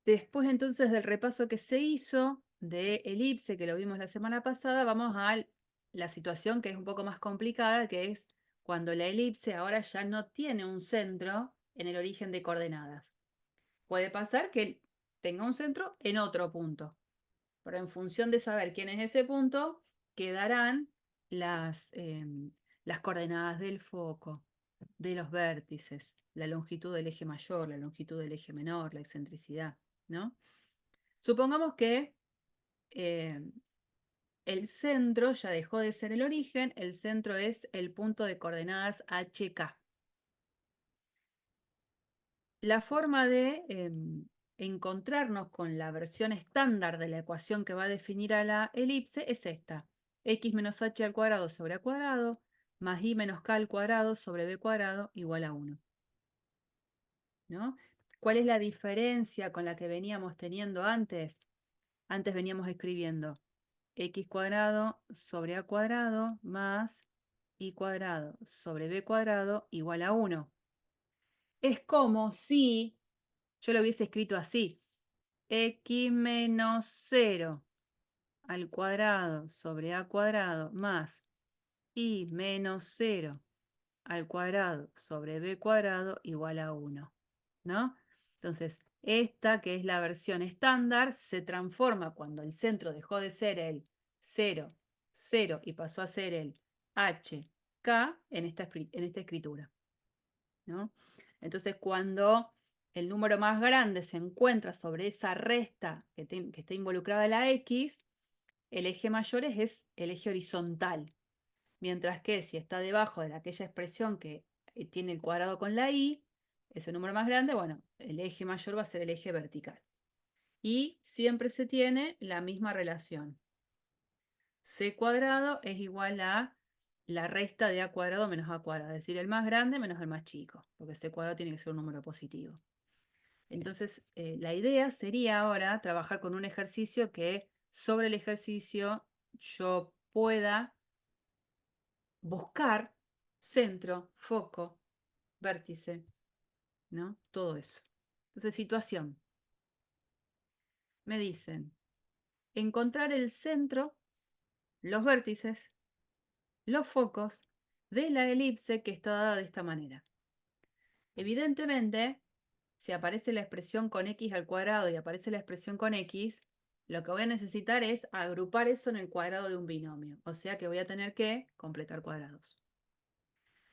Después entonces del repaso que se hizo de elipse, que lo vimos la semana pasada, vamos a la situación que es un poco más complicada, que es cuando la elipse ahora ya no tiene un centro en el origen de coordenadas. Puede pasar que tenga un centro en otro punto, pero en función de saber quién es ese punto, quedarán las coordenadas del foco, de los vértices, la longitud del eje mayor, la longitud del eje menor, la excentricidad, ¿no? Supongamos que eh, el centro ya dejó de ser el origen, el centro es el punto de coordenadas HK. La forma de encontrarnos con la versión estándar de la ecuación que va a definir a la elipse es esta: x menos h al cuadrado sobre a cuadrado más y menos k al cuadrado sobre b cuadrado igual a 1. ¿No? ¿Cuál es la diferencia con la que veníamos teniendo antes? Antes veníamos escribiendo x cuadrado sobre a cuadrado más y cuadrado sobre b cuadrado igual a 1. Es como si yo lo hubiese escrito así: x menos 0 al cuadrado sobre a cuadrado más y menos 0 al cuadrado sobre b cuadrado igual a 1, ¿no? Entonces, esta, que es la versión estándar, se transforma cuando el centro dejó de ser el 0, 0 y pasó a ser el HK en esta escritura, ¿no? Entonces, cuando el número más grande se encuentra sobre esa resta que está involucrada la X, el eje mayor es el eje horizontal. Mientras que si está debajo de aquella expresión que tiene el cuadrado con la y, ese número más grande, bueno, el eje mayor va a ser el eje vertical. Y siempre se tiene la misma relación. C cuadrado es igual a la resta de a cuadrado menos a cuadrado, es decir, el más grande menos el más chico, porque C cuadrado tiene que ser un número positivo. Entonces, la idea sería ahora trabajar con un ejercicio que sobre el ejercicio yo pueda buscar centro, foco, vértice, ¿no? Todo eso. Entonces, situación. Me dicen, encontrar el centro, los vértices, los focos de la elipse que está dada de esta manera. Evidentemente, si aparece la expresión con x al cuadrado y aparece la expresión con x, lo que voy a necesitar es agrupar eso en el cuadrado de un binomio. O sea que voy a tener que completar cuadrados.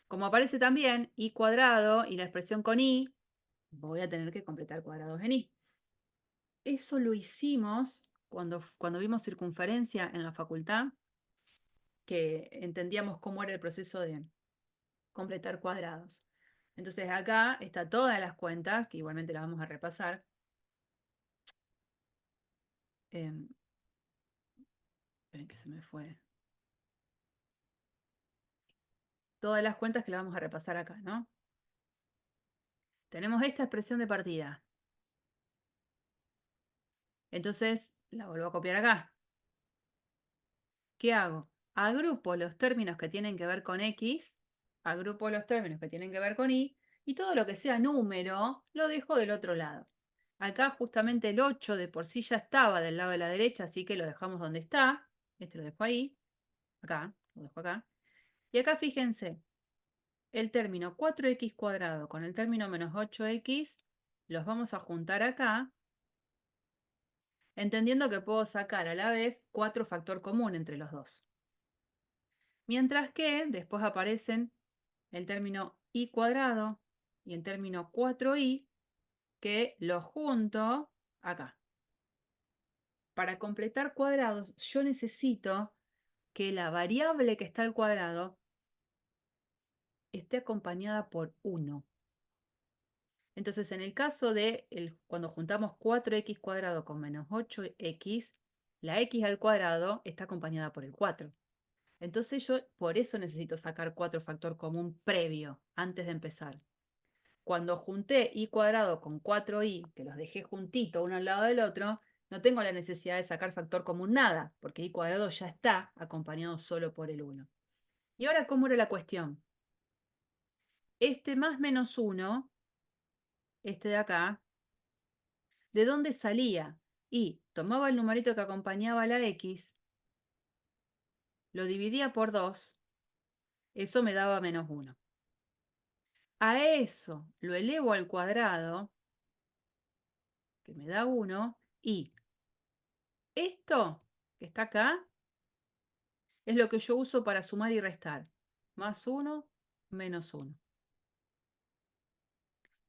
Como aparece también y cuadrado y la expresión con y, voy a tener que completar cuadrados en y. Eso lo hicimos cuando vimos circunferencia en la facultad, que entendíamos cómo era el proceso de completar cuadrados. Entonces acá está todas las cuentas, que igualmente las vamos a repasar. Esperen que se me fue. Todas las cuentas que las vamos a repasar acá, ¿no? Tenemos esta expresión de partida. Entonces la vuelvo a copiar acá. ¿Qué hago? Agrupo los términos que tienen que ver con x, agrupo los términos que tienen que ver con y todo lo que sea número lo dejo del otro lado. Acá justamente el 8 de por sí ya estaba del lado de la derecha, así que lo dejamos donde está. Este lo dejo ahí, acá, lo dejo acá. Y acá fíjense, el término 4x cuadrado con el término menos 8x los vamos a juntar acá, entendiendo que puedo sacar a la vez 4 factor común entre los dos. Mientras que después aparecen el término y cuadrado y el término 4y, que los junto acá. Para completar cuadrados, yo necesito que la variable que está al cuadrado esté acompañada por 1. Entonces, en el caso de cuando juntamos 4x cuadrado con menos 8x, la x al cuadrado está acompañada por el 4. Entonces yo por eso necesito sacar 4 factor común previo, antes de empezar. Cuando junté y cuadrado con 4y, que los dejé juntito uno al lado del otro, no tengo la necesidad de sacar factor común nada, porque y cuadrado ya está acompañado solo por el 1. ¿Y ahora cómo era la cuestión? Este más menos 1, este de acá, ¿de dónde salía? Y tomaba el numerito que acompañaba a la X, lo dividía por 2, eso me daba menos 1. A eso lo elevo al cuadrado, que me da 1, y esto que está acá es lo que yo uso para sumar y restar. Más 1, menos 1.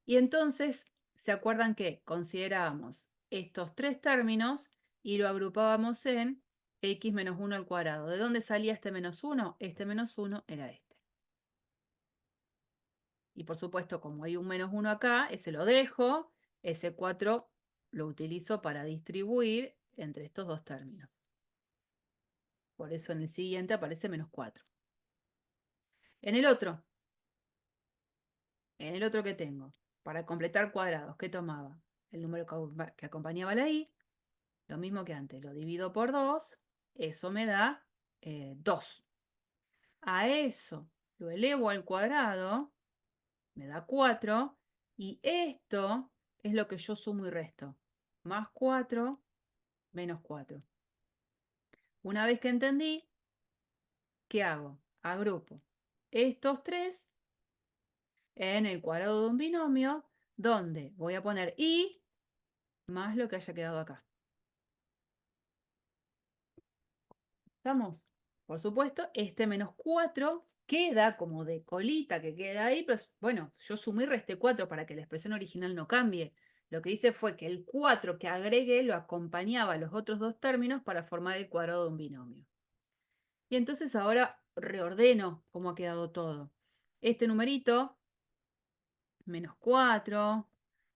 Y entonces, ¿se acuerdan que considerábamos estos tres términos y lo agrupábamos en x menos 1 al cuadrado? ¿De dónde salía este menos 1? Este menos 1 era este. Y por supuesto, como hay un menos 1 acá, ese lo dejo, ese 4 lo utilizo para distribuir entre estos dos términos. Por eso en el siguiente aparece menos 4. En el otro que tengo, para completar cuadrados, ¿qué tomaba? El número que acompañaba la i, lo mismo que antes, lo divido por 2, eso me da 2. A eso lo elevo al cuadrado, me da 4, y esto es lo que yo sumo y resto. Más 4, menos 4. Una vez que entendí, ¿qué hago? Agrupo estos tres en el cuadrado de un binomio, donde voy a poner i más lo que haya quedado acá. ¿Estamos? Por supuesto, este menos 4 queda como de colita que queda ahí, pero bueno, yo sumé y resté 4 para que la expresión original no cambie. Lo que hice fue que el 4 que agregué lo acompañaba a los otros dos términos para formar el cuadrado de un binomio. Y entonces ahora reordeno cómo ha quedado todo. Este numerito, menos 4,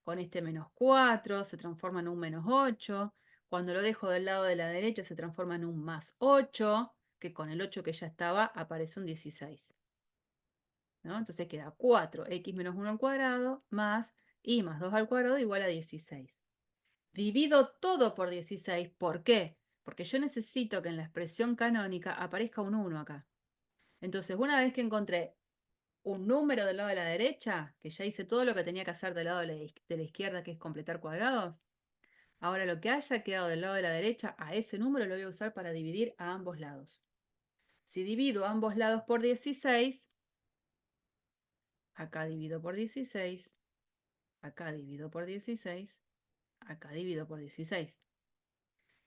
con este menos 4 se transforma en un menos 8. Cuando lo dejo del lado de la derecha se transforma en un más 8, que con el 8 que ya estaba aparece un 16. ¿No? Entonces queda 4x menos 1 al cuadrado más y más 2 al cuadrado igual a 16. Divido todo por 16. ¿Por qué? Porque yo necesito que en la expresión canónica aparezca un 1 acá. Entonces, una vez que encontré un número del lado de la derecha, que ya hice todo lo que tenía que hacer del lado de la izquierda, que es completar cuadrados, ahora lo que haya quedado del lado de la derecha, a ese número lo voy a usar para dividir a ambos lados. Si divido ambos lados por 16, acá divido por 16, acá divido por 16, acá divido por 16.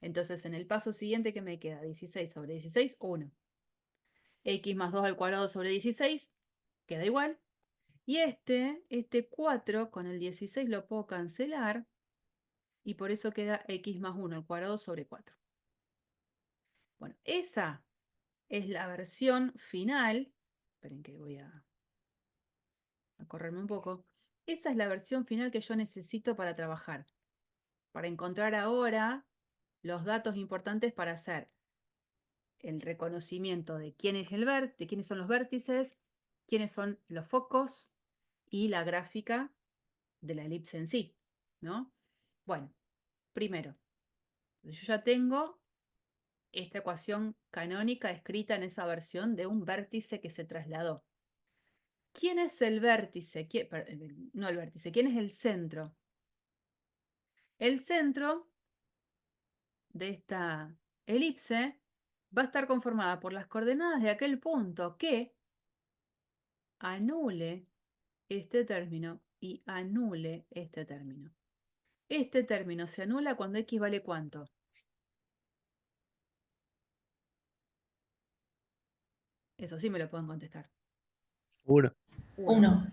Entonces, en el paso siguiente, ¿qué me queda? 16 sobre 16, 1. X más 2 al cuadrado sobre 16, queda igual. Y este 4 con el 16 lo puedo cancelar y por eso queda x más 1 al cuadrado sobre 4. Bueno, esa es la versión final. Esperen que voy a correrme un poco. Esa es la versión final que yo necesito para trabajar, para encontrar ahora los datos importantes para hacer el reconocimiento de quién es de quiénes son los vértices, quiénes son los focos y la gráfica de la elipse en sí, ¿no? Bueno, primero, yo ya tengo esta ecuación canónica escrita en esa versión de un vértice que se trasladó. ¿Quién es el vértice? No el vértice, ¿quién es el centro? El centro de esta elipse va a estar conformada por las coordenadas de aquel punto que anule este término y anule este término. Este término se anula cuando x vale ¿cuánto? Eso sí me lo pueden contestar. 1. 1. 1.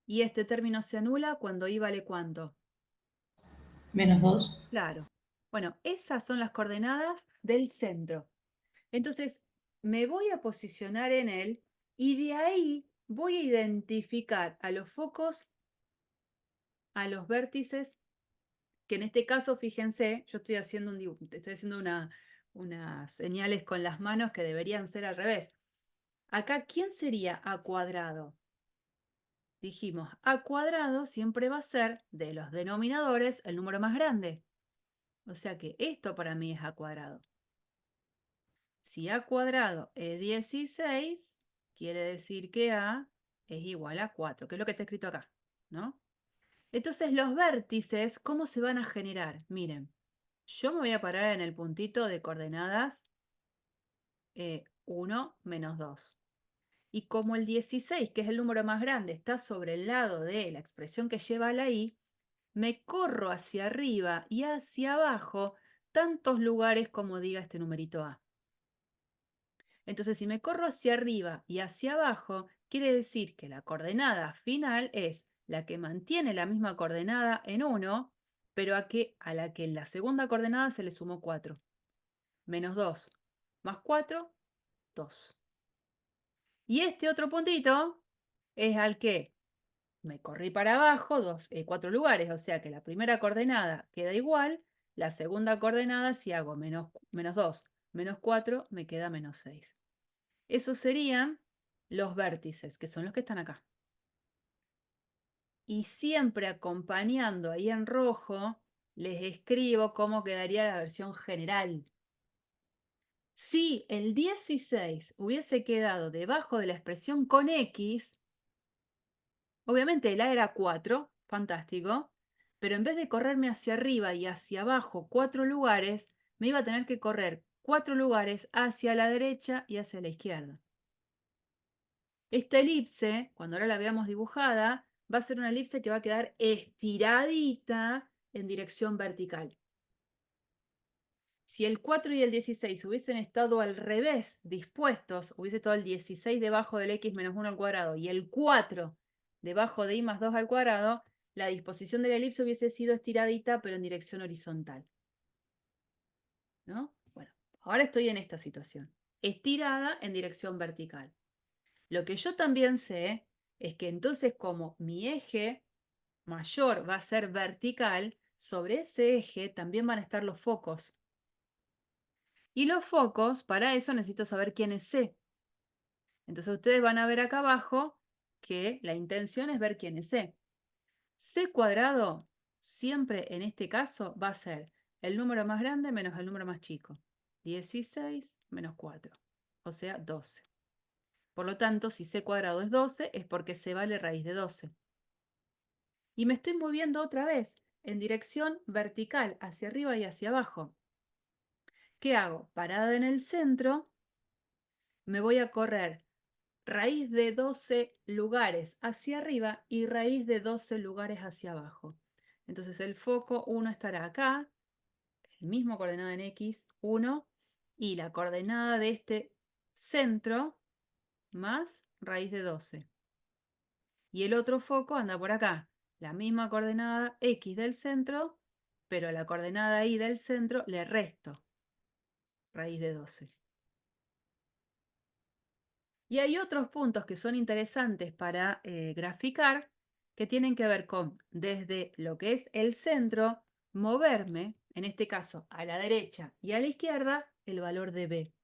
Y este término se anula cuando y vale ¿cuánto? Menos 2. Claro. Bueno, esas son las coordenadas del centro. Entonces, me voy a posicionar en él y de ahí voy a identificar a los focos, a los vértices, que en este caso, fíjense, yo estoy haciendo estoy haciendo unas señales con las manos que deberían ser al revés. Acá, ¿quién sería a cuadrado? Dijimos, a cuadrado siempre va a ser de los denominadores el número más grande. O sea que esto para mí es a cuadrado. Si a cuadrado es 16, quiere decir que a es igual a 4, que es lo que está escrito acá, ¿no? Entonces los vértices, ¿cómo se van a generar? Miren, yo me voy a parar en el puntito de coordenadas 1, menos 2. Y como el 16, que es el número más grande, está sobre el lado de la expresión que lleva la i, me corro hacia arriba y hacia abajo tantos lugares como diga este numerito a. Entonces, si me corro hacia arriba y hacia abajo, quiere decir que la coordenada final es la que mantiene la misma coordenada en 1, pero a la que en la segunda coordenada se le sumó 4. Menos 2 más 4, 2. Y este otro puntito es al que me corrí para abajo 4 lugares, o sea que la primera coordenada queda igual, la segunda coordenada si hago menos 2 menos 4 me queda menos 6. Esos serían los vértices, que son los que están acá. Y siempre acompañando ahí en rojo, les escribo cómo quedaría la versión general. Si el 16 hubiese quedado debajo de la expresión con X, obviamente el A era 4, fantástico, pero en vez de correrme hacia arriba y hacia abajo 4 lugares, me iba a tener que correr 4 lugares hacia la derecha y hacia la izquierda. Esta elipse, cuando ahora la veamos dibujada, va a ser una elipse que va a quedar estiradita en dirección vertical. Si el 4 y el 16 hubiesen estado al revés, dispuestos, hubiese estado el 16 debajo del x menos 1 al cuadrado y el 4 debajo de y más 2 al cuadrado, la disposición de la elipse hubiese sido estiradita, pero en dirección horizontal. ¿No? Bueno, ahora estoy en esta situación. Estirada en dirección vertical. Lo que yo también sé es que entonces como mi eje mayor va a ser vertical, sobre ese eje también van a estar los focos. Y los focos, para eso necesito saber quién es C. Entonces ustedes van a ver acá abajo que la intención es ver quién es C. C cuadrado siempre en este caso va a ser el número más grande menos el número más chico. 16 menos 4, o sea 12. Por lo tanto, si C cuadrado es 12, es porque C vale raíz de 12. Y me estoy moviendo otra vez en dirección vertical, hacia arriba y hacia abajo. ¿Qué hago? Parada en el centro, me voy a correr raíz de 12 lugares hacia arriba y raíz de 12 lugares hacia abajo. Entonces el foco 1 estará acá, el mismo coordenada en X, 1, y la coordenada de este centro más raíz de 12. Y el otro foco anda por acá, la misma coordenada X del centro, pero a la coordenada Y del centro le resto raíz de 12. Y hay otros puntos que son interesantes para graficar que tienen que ver con, desde lo que es el centro, moverme, en este caso a la derecha y a la izquierda, el valor de B.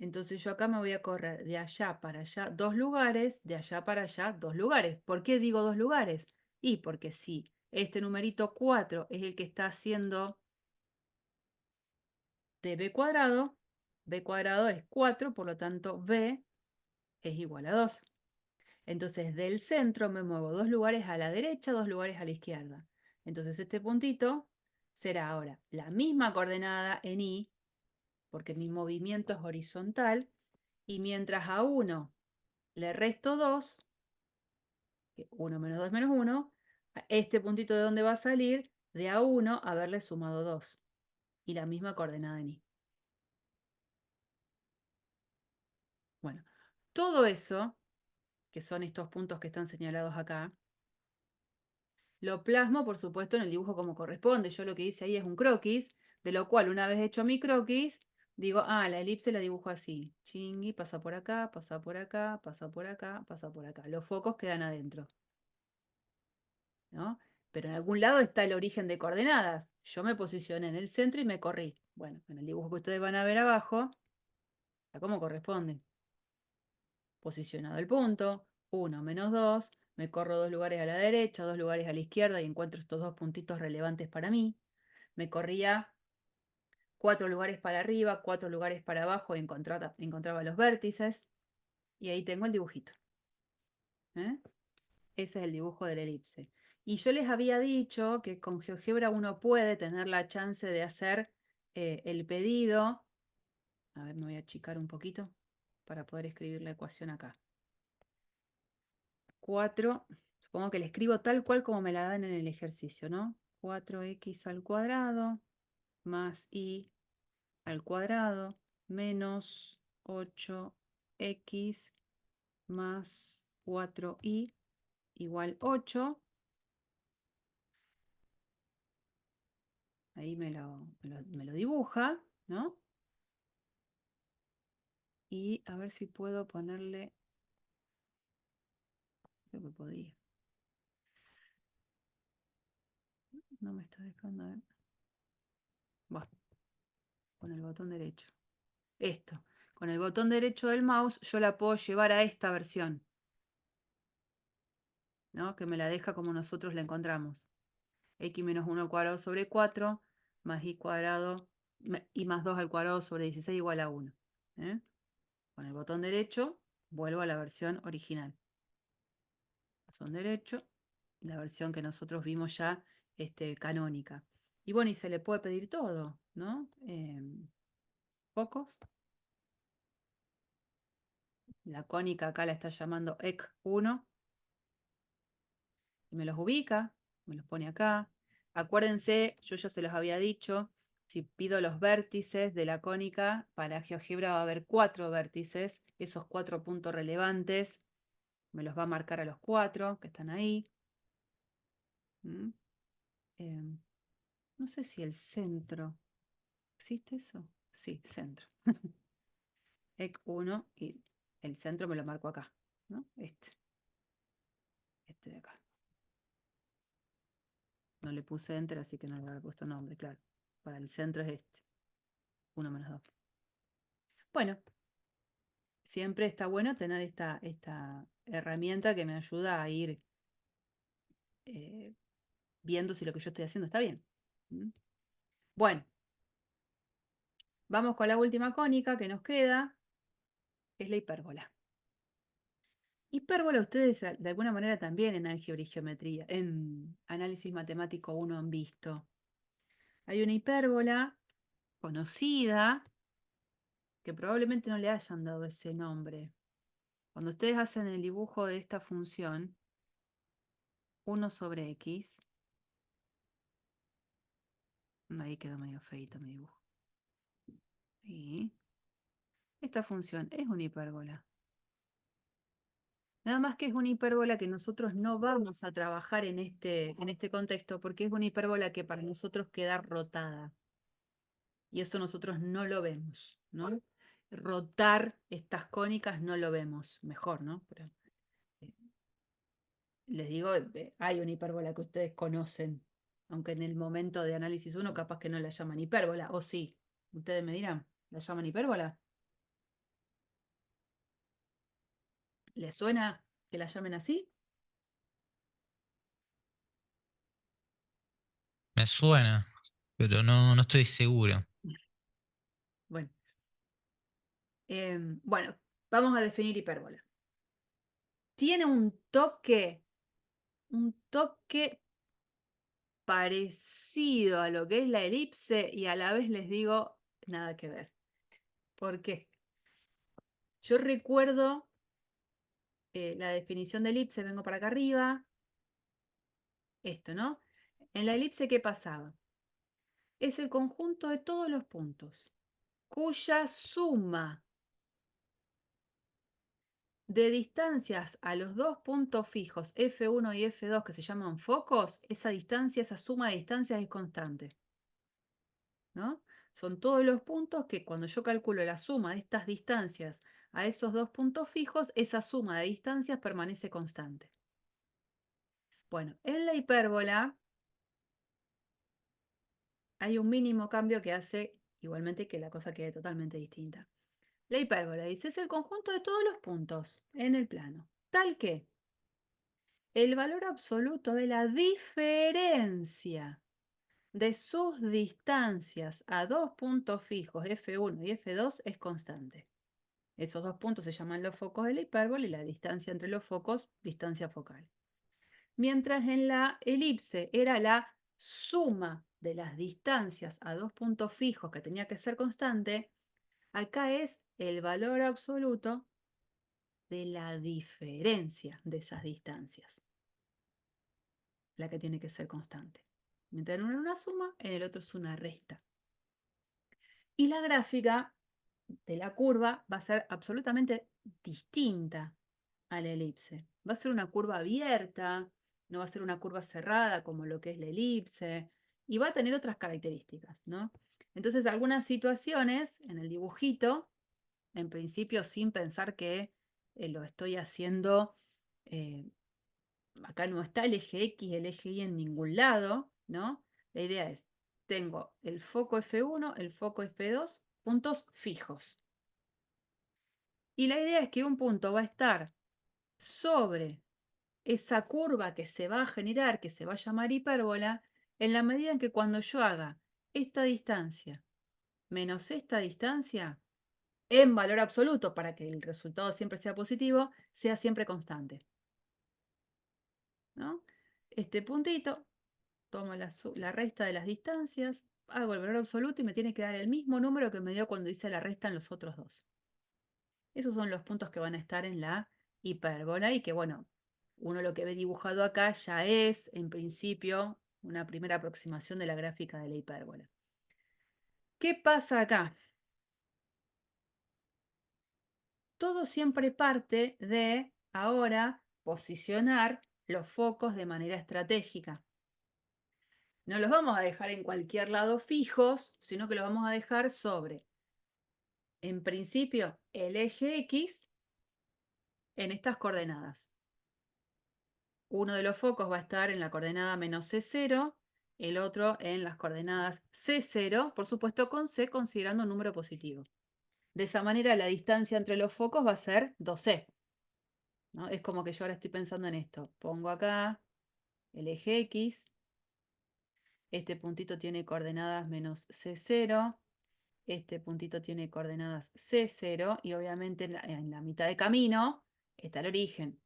Entonces yo acá me voy a correr de allá para allá 2 lugares, de allá para allá 2 lugares. ¿Por qué digo 2 lugares? Y porque si este numerito 4 es el que está haciendo de B cuadrado es 4, por lo tanto B es igual a 2. Entonces del centro me muevo 2 lugares a la derecha, 2 lugares a la izquierda. Entonces este puntito será ahora la misma coordenada en Y, porque mi movimiento es horizontal, y mientras a 1 le resto 2, 1 menos 2 menos 1, este puntito de dónde va a salir, de a 1 haberle sumado 2, y la misma coordenada en Y. Bueno, todo eso, que son estos puntos que están señalados acá, lo plasmo, por supuesto, en el dibujo como corresponde. Yo lo que hice ahí es un croquis, de lo cual una vez hecho mi croquis, digo, la elipse la dibujo así. Chingui, pasa por acá, pasa por acá, pasa por acá, pasa por acá. Los focos quedan adentro, ¿no? Pero en algún lado está el origen de coordenadas. Yo me posicioné en el centro y me corrí. Bueno, en el dibujo que ustedes van a ver abajo, está como corresponde. Posicionado el punto, 1 menos 2, me corro 2 lugares a la derecha, 2 lugares a la izquierda y encuentro estos 2 puntitos relevantes para mí. Me corría 4 lugares para arriba, 4 lugares para abajo y encontraba los vértices. Y ahí tengo el dibujito. ¿Eh? Ese es el dibujo de la elipse. Y yo les había dicho que con GeoGebra uno puede tener la chance de hacer el pedido. A ver, me voy a achicar un poquito para poder escribir la ecuación acá. 4, supongo que le escribo tal cual como me la dan en el ejercicio, ¿no? 4x al cuadrado más y al cuadrado menos 8x más 4y igual 8. Ahí me lo dibuja, ¿no? Y a ver si puedo ponerle, creo que podía. No me está dejando ver. Bueno, con el botón derecho. Esto. Con el botón derecho del mouse yo la puedo llevar a esta versión, ¿no? Que me la deja como nosotros la encontramos. X menos 1 al cuadrado sobre 4 más y cuadrado y más 2 al cuadrado sobre 16 igual a 1. ¿Eh? Con el botón derecho vuelvo a la versión original. Botón derecho, la versión que nosotros vimos ya canónica. Y bueno, y se le puede pedir todo, ¿no? Focos. La cónica acá la está llamando EC1 y me los ubica, me los pone acá. Acuérdense, yo ya se los había dicho, si pido los vértices de la cónica, para GeoGebra va a haber 4 vértices, esos 4 puntos relevantes, me los va a marcar a los 4 que están ahí. ¿Mm? No sé si el centro, ¿existe eso? Sí, centro. EC1 y el centro me lo marco acá, ¿no? Este de acá. No le puse enter, así que no le había puesto nombre, claro. Para el centro es este. 1 menos 2. Bueno, siempre está bueno tener esta herramienta que me ayuda a ir eh, viendo si lo que yo estoy haciendo está bien. ¿Mm? Bueno, vamos con la última cónica que nos queda, es la hipérbola. Hipérbola ustedes de alguna manera también en álgebra y geometría, en análisis matemático 1 han visto. Hay una hipérbola conocida que probablemente no le hayan dado ese nombre. Cuando ustedes hacen el dibujo de esta función, 1 sobre x, ahí quedó medio feito mi dibujo. Y esta función es una hipérbola. Nada más que es una hipérbola que nosotros no vamos a trabajar en este contexto porque es una hipérbola que para nosotros queda rotada. Y eso nosotros no lo vemos, ¿no? Rotar estas cónicas no lo vemos. Mejor, ¿no? Pero, eh, les digo, hay una hipérbola que ustedes conocen, aunque en el momento de análisis 1 capaz que no la llaman hipérbola, o sí. Ustedes me dirán, ¿la llaman hipérbola? ¿Les suena que la llamen así? Me suena, pero no estoy seguro. Bueno, bueno, vamos a definir hipérbola. Tiene un toque parecido a lo que es la elipse y a la vez les digo nada que ver. ¿Por qué? Yo recuerdo la definición de elipse, vengo para acá arriba, esto, ¿no? En la elipse, ¿qué pasaba? Es el conjunto de todos los puntos, cuya suma de distancias a los dos puntos fijos F1 y F2 que se llaman focos, esa distancia, esa suma de distancias es constante, ¿no? Son todos los puntos que cuando yo calculo la suma de estas distancias a esos dos puntos fijos, esa suma de distancias permanece constante. Bueno, en la hipérbola hay un mínimo cambio que hace igualmente que la cosa quede totalmente distinta. La hipérbola dice es el conjunto de todos los puntos en el plano, tal que el valor absoluto de la diferencia de sus distancias a dos puntos fijos F1 y F2 es constante. Esos dos puntos se llaman los focos de la hipérbola y la distancia entre los focos, distancia focal. Mientras en la elipse era la suma de las distancias a dos puntos fijos que tenía que ser constante, acá es el valor absoluto de la diferencia de esas distancias, la que tiene que ser constante. Mientras en uno es una suma, en el otro es una resta. Y la gráfica de la curva va a ser absolutamente distinta a la elipse. Va a ser una curva abierta, no va a ser una curva cerrada como lo que es la elipse, y va a tener otras características, ¿no? Entonces, algunas situaciones en el dibujito, en principio sin pensar que lo estoy haciendo, acá no está el eje X, el eje Y en ningún lado, ¿no? La idea es, tengo el foco F1, el foco F2, puntos fijos. Y la idea es que un punto va a estar sobre esa curva que se va a generar, que se va a llamar hipérbola, en la medida en que cuando yo haga esta distancia menos esta distancia, en valor absoluto, para que el resultado siempre sea positivo, sea siempre constante, ¿no? Este puntito, tomo la resta de las distancias, hago el valor absoluto y me tiene que dar el mismo número que me dio cuando hice la resta en los otros dos. Esos son los puntos que van a estar en la hipérbola y que, bueno, uno lo que ve dibujado acá ya es, en principio, una primera aproximación de la gráfica de la hipérbola. ¿Qué pasa acá? Todo siempre parte de, ahora, posicionar los focos de manera estratégica. No los vamos a dejar en cualquier lado fijos, sino que los vamos a dejar sobre, en principio, el eje X en estas coordenadas. Uno de los focos va a estar en la coordenada menos C0, el otro en las coordenadas C0, por supuesto con C considerando un número positivo. De esa manera la distancia entre los focos va a ser 2C, ¿no? Es como que yo ahora estoy pensando en esto. Pongo acá el eje X, este puntito tiene coordenadas menos C0, este puntito tiene coordenadas C0 y obviamente en la mitad de camino está el origen.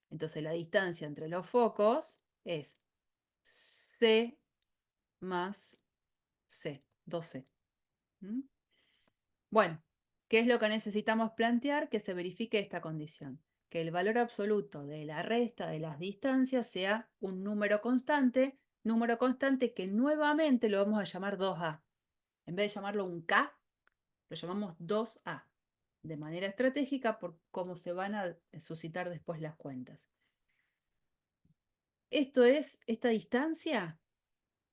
Entonces la distancia entre los focos es C más C, 2C. ¿Mm? Bueno, ¿qué es lo que necesitamos plantear? Que se verifique esta condición, que el valor absoluto de la resta de las distancias sea un número constante que nuevamente lo vamos a llamar 2A. En vez de llamarlo un K, lo llamamos 2A, de manera estratégica por cómo se van a suscitar después las cuentas. Esta distancia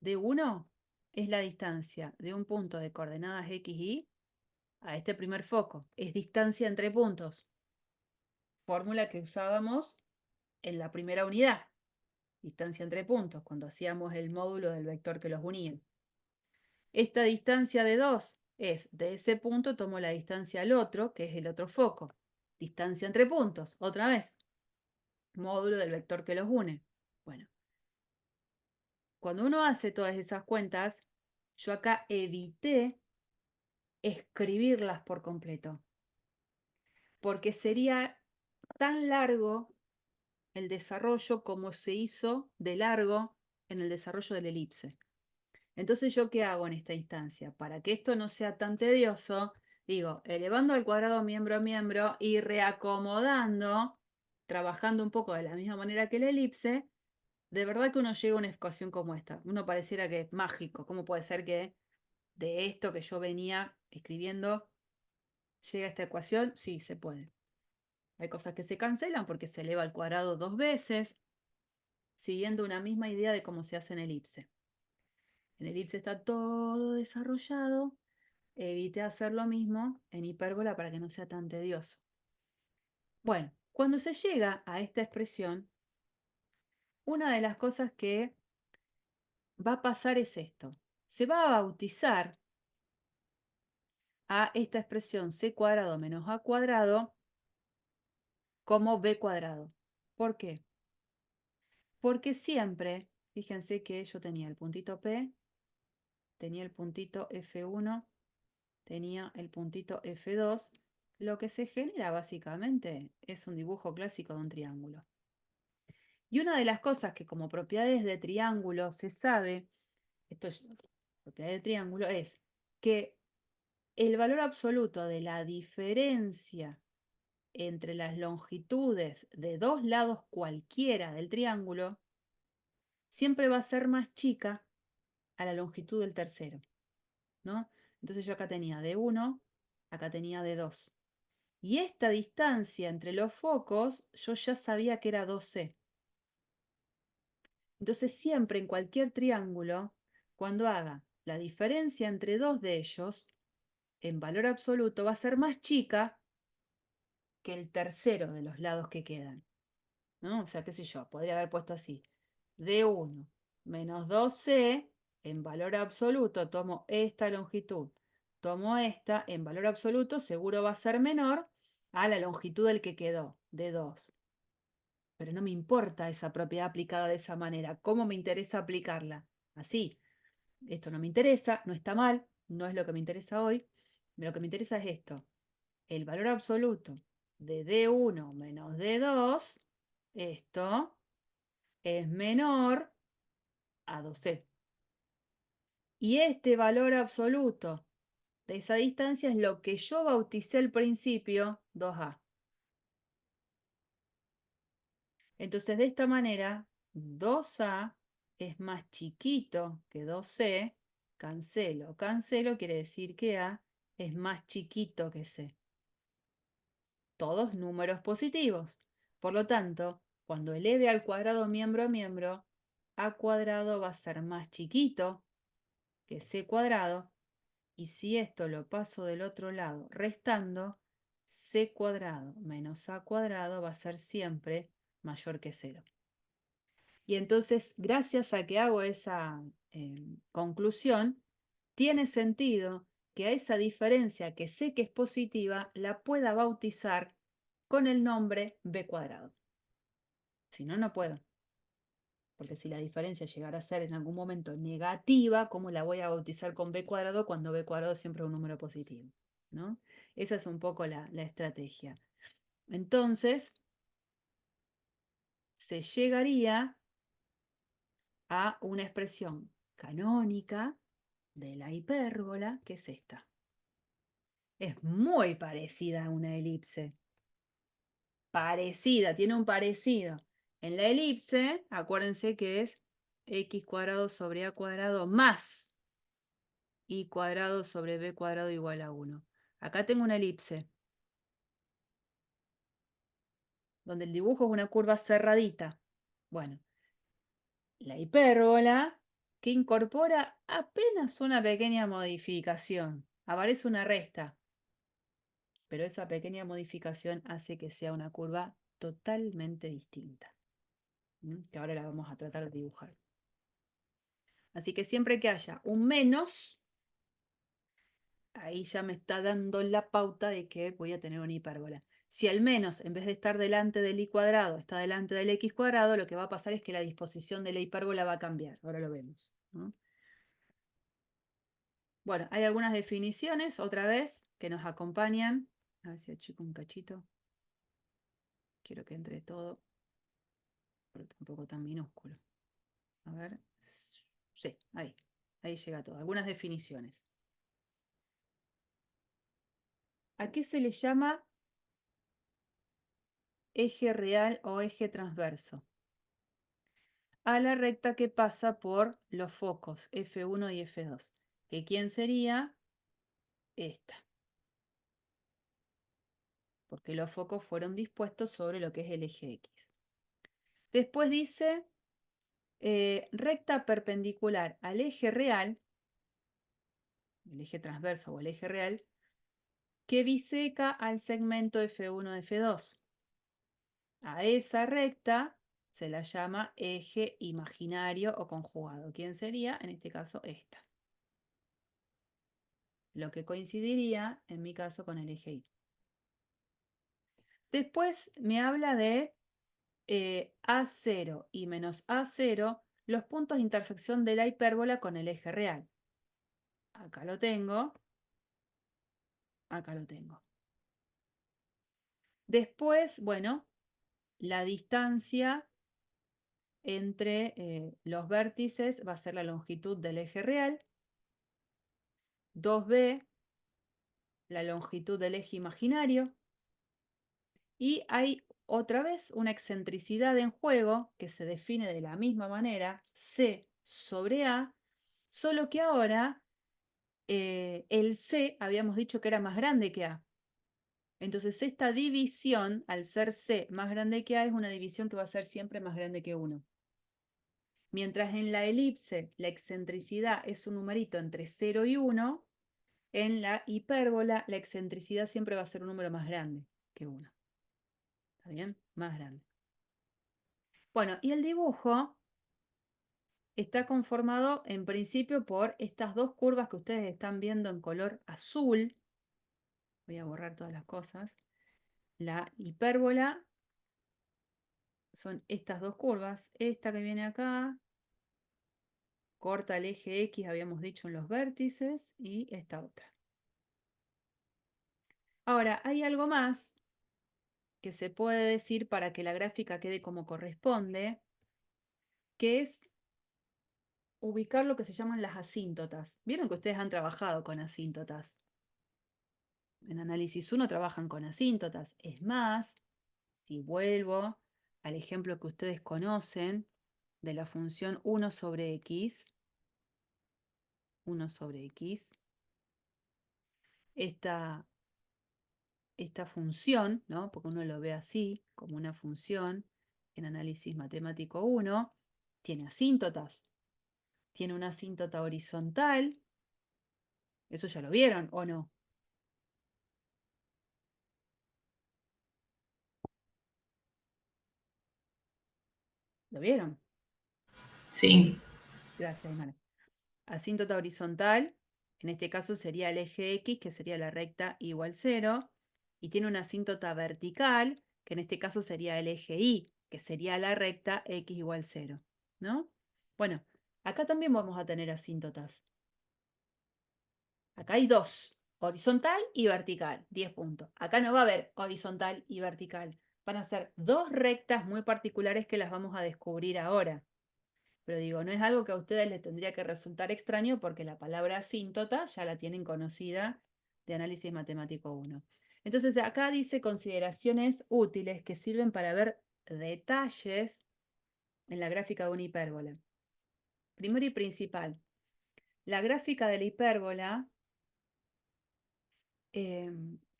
de 1 es la distancia de un punto de coordenadas X, Y a este primer foco. Es distancia entre puntos. Fórmula que usábamos en la primera unidad. Distancia entre puntos, cuando hacíamos el módulo del vector que los unía. Esta distancia de 2 es de ese punto tomo la distancia al otro, que es el otro foco. Distancia entre puntos, otra vez. Módulo del vector que los une. Bueno, cuando uno hace todas esas cuentas, yo acá evité escribirlas por completo, porque sería tan largo el desarrollo como se hizo de largo en el desarrollo del elipse. Entonces, ¿yo qué hago en esta instancia? Para que esto no sea tan tedioso, digo, elevando al cuadrado miembro a miembro y reacomodando, trabajando un poco de la misma manera que el elipse, de verdad que uno llega a una ecuación como esta. Uno pareciera que es mágico. ¿Cómo puede ser que de esto que yo venía escribiendo llega a esta ecuación? Sí, se puede. Hay cosas que se cancelan porque se eleva al cuadrado 2 veces, siguiendo una misma idea de cómo se hace en elipse. En elipse está todo desarrollado. Evite hacer lo mismo en hipérbola para que no sea tan tedioso. Bueno, cuando se llega a esta expresión, una de las cosas que va a pasar es esto. Se va a bautizar a esta expresión c cuadrado menos a cuadrado como b cuadrado. ¿Por qué? Porque siempre, fíjense que yo tenía el puntito P, tenía el puntito F1, tenía el puntito F2. Lo que se genera básicamente es un dibujo clásico de un triángulo. Y una de las cosas que como propiedades de triángulo se sabe, esto es propiedad de triángulo, es que el valor absoluto de la diferencia entre las longitudes de dos lados cualquiera del triángulo siempre va a ser más chica a la longitud del tercero, ¿no? Entonces yo acá tenía de 1, acá tenía de 2. Y esta distancia entre los focos yo ya sabía que era 2c. Entonces siempre en cualquier triángulo, cuando haga la diferencia entre dos de ellos, en valor absoluto va a ser más chica que el tercero de los lados que quedan, ¿no? O sea, qué sé yo, podría haber puesto así. D1 menos 2c, en valor absoluto tomo esta longitud, tomo esta, en valor absoluto seguro va a ser menor a la longitud del que quedó, de 2. Pero no me importa esa propiedad aplicada de esa manera. ¿Cómo me interesa aplicarla? Así. Esto no me interesa, no está mal, no es lo que me interesa hoy. Lo que me interesa es esto. El valor absoluto de D1 menos D2, esto es menor a 2c. Y este valor absoluto de esa distancia es lo que yo bauticé al principio 2a. Entonces, de esta manera, 2a es más chiquito que 2c. Cancelo, cancelo, quiere decir que a es más chiquito que c. Todos números positivos. Por lo tanto, cuando eleve al cuadrado miembro a miembro, a cuadrado va a ser más chiquito que c cuadrado. Y si esto lo paso del otro lado restando, c cuadrado menos a cuadrado va a ser siempre mayor que 0. Y entonces, gracias a que hago esa conclusión, tiene sentido que a esa diferencia que sé que es positiva, la pueda bautizar con el nombre b cuadrado. Si no, no puedo. Porque si la diferencia llegara a ser en algún momento negativa, ¿cómo la voy a bautizar con b cuadrado cuando b cuadrado siempre es un número positivo? ¿No? Esa es un poco la estrategia. Entonces, se llegaría a una expresión canónica de la hipérbola, que es esta. Es muy parecida a una elipse. Parecida, tiene un parecido. En la elipse, acuérdense que es x cuadrado sobre a cuadrado más y cuadrado sobre b cuadrado igual a 1. Acá tengo una elipse, donde el dibujo es una curva cerradita. Bueno, la hipérbola que incorpora apenas una pequeña modificación. Aparece una resta, pero esa pequeña modificación hace que sea una curva totalmente distinta, que ahora la vamos a tratar de dibujar. Así que siempre que haya un menos, ahí ya me está dando la pauta de que voy a tener una hipérbola. Si al menos, en vez de estar delante del y cuadrado, está delante del x cuadrado, lo que va a pasar es que la disposición de la hipérbola va a cambiar. Ahora lo vemos, ¿no? Bueno, hay algunas definiciones, otra vez, que nos acompañan. A ver si achico un cachito. Quiero que entre todo, pero tampoco tan minúsculo. A ver. Sí, ahí. Ahí llega todo. Algunas definiciones. ¿A qué se le llama eje real o eje transverso? A la recta que pasa por los focos F1 y F2. ¿Que quién sería? Esta. Porque los focos fueron dispuestos sobre lo que es el eje X. Después dice recta perpendicular al eje real, el eje transverso o el eje real, que biseca al segmento F1-F2. A esa recta se la llama eje imaginario o conjugado. ¿Quién sería? En este caso, esta. Lo que coincidiría, en mi caso, con el eje Y. Después me habla de A0 y menos A0, los puntos de intersección de la hipérbola con el eje real. Acá lo tengo. Acá lo tengo. Después, bueno, la distancia entre los vértices va a ser la longitud del eje real, 2b, la longitud del eje imaginario, y hay otra vez una excentricidad en juego que se define de la misma manera, C sobre A, solo que ahora el C habíamos dicho que era más grande que A. Entonces esta división, al ser C más grande que A, es una división que va a ser siempre más grande que 1. Mientras en la elipse la excentricidad es un numerito entre 0 y 1, en la hipérbola la excentricidad siempre va a ser un número más grande que 1. ¿Está bien? Más grande. Bueno, y el dibujo está conformado en principio por estas dos curvas que ustedes están viendo en color azul. Voy a borrar todas las cosas. La hipérbola son estas dos curvas. Esta que viene acá, corta el eje X, habíamos dicho, en los vértices, y esta otra. Ahora, hay algo más que se puede decir para que la gráfica quede como corresponde, que es ubicar lo que se llaman las asíntotas. Vieron que ustedes han trabajado con asíntotas. En análisis 1 trabajan con asíntotas. Es más, si vuelvo al ejemplo que ustedes conocen de la función 1 sobre x, esta función, ¿no? Porque uno lo ve así, como una función en análisis matemático 1, tiene asíntotas. Tiene una asíntota horizontal. ¿Eso ya lo vieron o no? ¿Lo vieron? Sí. Gracias, Aymara. Asíntota horizontal, en este caso sería el eje X, que sería la recta igual 0, y tiene una asíntota vertical, que en este caso sería el eje Y, que sería la recta X igual 0, ¿no? Bueno, acá también vamos a tener asíntotas. Acá hay dos, horizontal y vertical, 10 puntos. Acá no va a haber horizontal y vertical. Van a ser dos rectas muy particulares que las vamos a descubrir ahora. Pero digo, no es algo que a ustedes les tendría que resultar extraño porque la palabra asíntota ya la tienen conocida de análisis matemático 1. Entonces acá dice consideraciones útiles que sirven para ver detalles en la gráfica de una hipérbola. Primero y principal, la gráfica de la hipérbola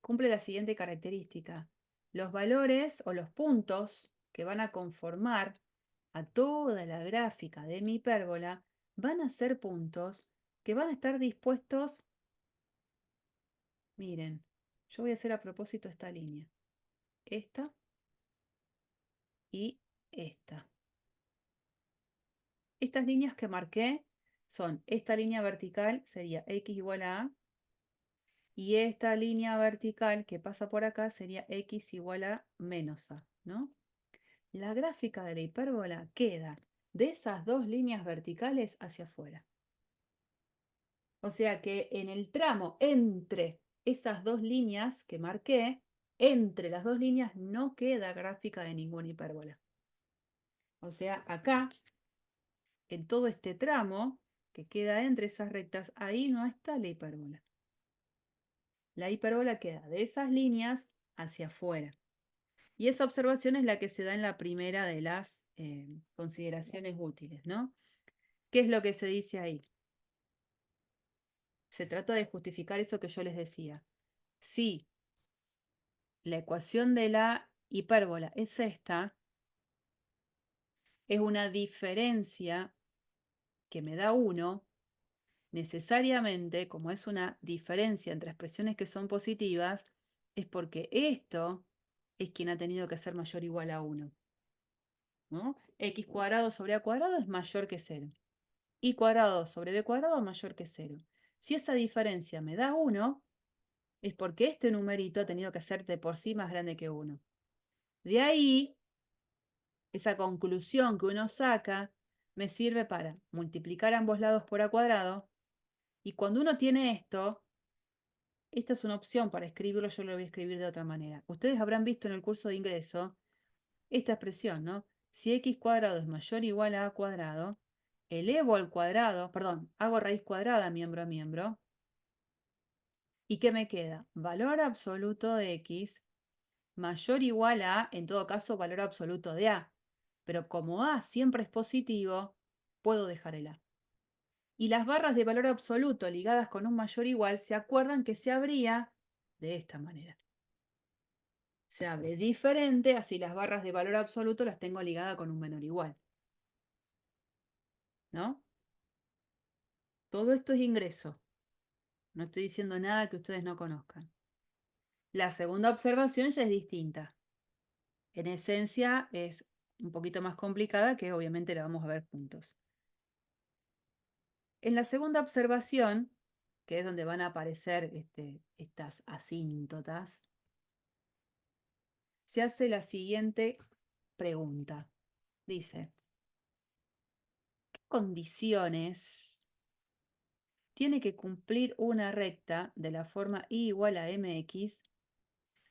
cumple la siguiente característica. Los valores o los puntos que van a conformar a toda la gráfica de mi hipérbola van a ser puntos que van a estar dispuestos, miren, yo voy a hacer a propósito esta línea, esta y esta. Estas líneas que marqué son, esta línea vertical sería x igual a A, y esta línea vertical que pasa por acá sería x igual a menos A, ¿no? La gráfica de la hipérbola queda de esas dos líneas verticales hacia afuera. O sea que en el tramo entre esas dos líneas que marqué, entre las dos líneas no queda gráfica de ninguna hipérbola. O sea, acá, en todo este tramo que queda entre esas rectas, ahí no está la hipérbola. La hipérbola queda de esas líneas hacia afuera. Y esa observación es la que se da en la primera de las consideraciones útiles, ¿no? ¿Qué es lo que se dice ahí? Se trata de justificar eso que yo les decía. Si la ecuación de la hipérbola es esta, es una diferencia que me da 1, necesariamente, como es una diferencia entre expresiones que son positivas, es porque esto es quien ha tenido que ser mayor o igual a 1, ¿no? X cuadrado sobre A cuadrado es mayor que 0. Y cuadrado sobre B cuadrado es mayor que 0. Si esa diferencia me da 1, es porque este numerito ha tenido que ser de por sí más grande que 1. De ahí, esa conclusión que uno saca me sirve para multiplicar ambos lados por A cuadrado. Y cuando uno tiene esto, esta es una opción para escribirlo, yo lo voy a escribir de otra manera. Ustedes habrán visto en el curso de ingreso esta expresión, ¿no? Si x cuadrado es mayor o igual a cuadrado, elevo al cuadrado, perdón, hago raíz cuadrada miembro a miembro. ¿Y qué me queda? Valor absoluto de x mayor o igual a, en todo caso, valor absoluto de a. Pero como a siempre es positivo, puedo dejar el a. Y las barras de valor absoluto ligadas con un mayor o igual se acuerdan que se abría de esta manera. Se abre diferente, así las barras de valor absoluto las tengo ligadas con un menor o igual. ¿No? Todo esto es ingreso. No estoy diciendo nada que ustedes no conozcan. La segunda observación ya es distinta. En esencia es un poquito más complicada, que obviamente la vamos a ver juntos. En la segunda observación, que es donde van a aparecer estas asíntotas, se hace la siguiente pregunta. Dice, ¿qué condiciones tiene que cumplir una recta de la forma y igual a mx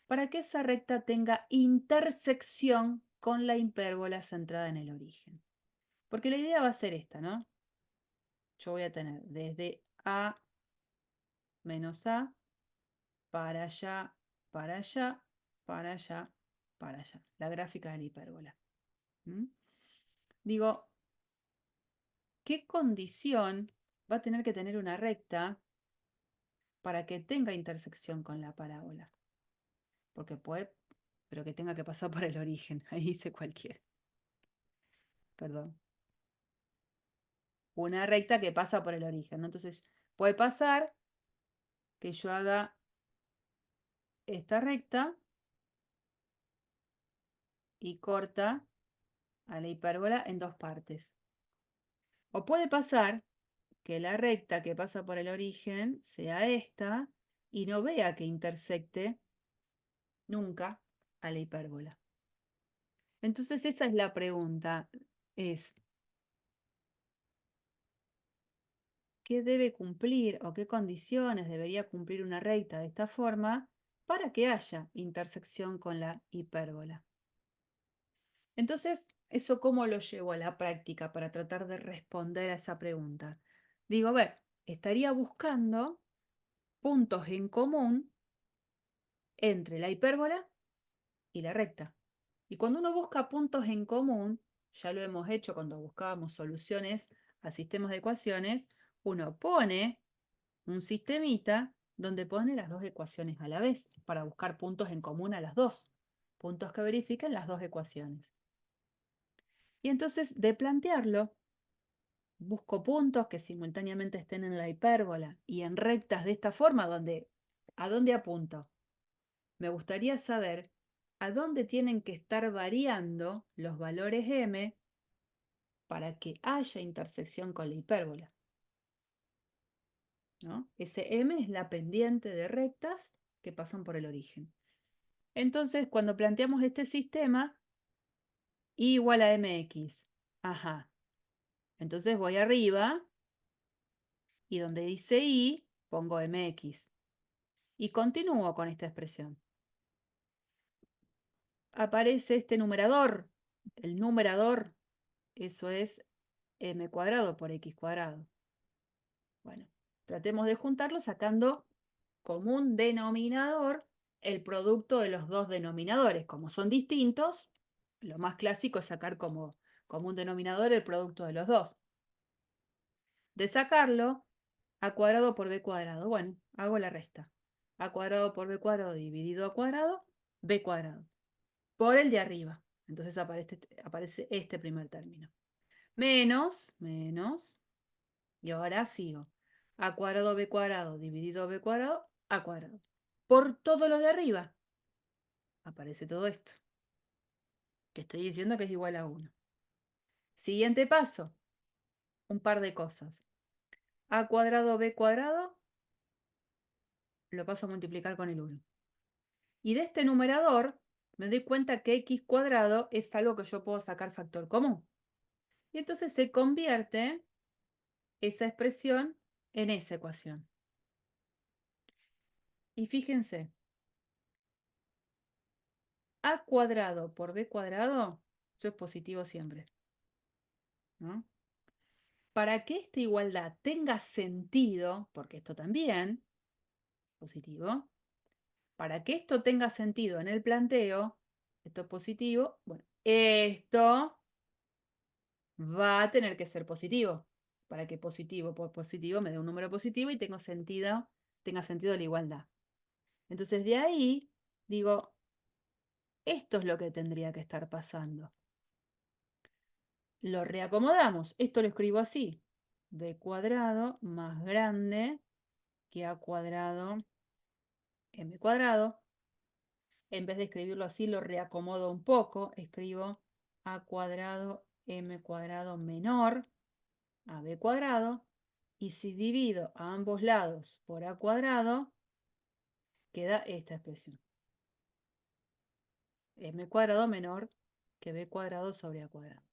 para que esa recta tenga intersección con la hipérbola centrada en el origen? Porque la idea va a ser esta, ¿no? Yo voy a tener desde a menos a para allá, para allá, para allá, para allá. La gráfica de la hipérbola. ¿Mm? Digo, ¿qué condición va a tener que tener una recta para que tenga intersección con la parábola? Porque puede, pero que tenga que pasar por el origen. Ahí hice cualquiera. Perdón. Una recta que pasa por el origen, ¿no? Entonces, puede pasar que yo haga esta recta y corta a la hipérbola en dos partes. O puede pasar que la recta que pasa por el origen sea esta y no vea que intersecte nunca a la hipérbola. Entonces esa es la pregunta, es ¿qué debe cumplir o qué condiciones debería cumplir una recta de esta forma para que haya intersección con la hipérbola? Entonces, ¿eso cómo lo llevo a la práctica para tratar de responder a esa pregunta? Digo, a ver, estaría buscando puntos en común entre la hipérbola y la recta. Y cuando uno busca puntos en común, ya lo hemos hecho cuando buscábamos soluciones a sistemas de ecuaciones, uno pone un sistemita donde pone las dos ecuaciones a la vez para buscar puntos en común a las dos, puntos que verifiquen las dos ecuaciones. Y entonces, de plantearlo, busco puntos que simultáneamente estén en la hipérbola y en rectas de esta forma, ¿a dónde apunto? Me gustaría saber a dónde tienen que estar variando los valores m para que haya intersección con la hipérbola, ¿no? Ese m es la pendiente de rectas que pasan por el origen. Entonces, cuando planteamos este sistema, y igual a mx. Ajá. Entonces voy arriba y donde dice y, pongo mx. Y continúo con esta expresión. Aparece este numerador. El numerador, eso es m cuadrado por x cuadrado. Bueno, tratemos de juntarlo sacando como un denominador el producto de los dos denominadores. Como son distintos, lo más clásico es sacar como un denominador el producto de los dos. De sacarlo, a cuadrado por b cuadrado. Bueno, hago la resta. A cuadrado por b cuadrado dividido a cuadrado, b cuadrado. Por el de arriba. Entonces aparece este primer término. Menos, y ahora sigo. A cuadrado b cuadrado dividido b cuadrado, a cuadrado. Por todo lo de arriba, aparece todo esto. Que estoy diciendo que es igual a 1. Siguiente paso. Un par de cosas. A cuadrado b cuadrado, lo paso a multiplicar con el 1. Y de este numerador, me doy cuenta que x cuadrado es algo que yo puedo sacar factor común. Y entonces se convierte esa expresión en esa ecuación. Y fíjense, a cuadrado por b cuadrado Eso es positivo siempre, ¿no? Para que esta igualdad tenga sentido, porque esto también, positivo, para que esto tenga sentido en el planteo, esto es positivo, bueno, esto va a tener que ser positivo, para que positivo por positivo me dé un número positivo y tenga sentido la igualdad. Entonces de ahí digo, esto es lo que tendría que estar pasando. Lo reacomodamos, esto lo escribo así, b cuadrado más grande que a cuadrado m cuadrado. En vez de escribirlo así, lo reacomodo un poco, escribo a cuadrado m cuadrado menor a b cuadrado, y si divido a ambos lados por a cuadrado, queda esta expresión. M cuadrado menor que b cuadrado sobre a cuadrado.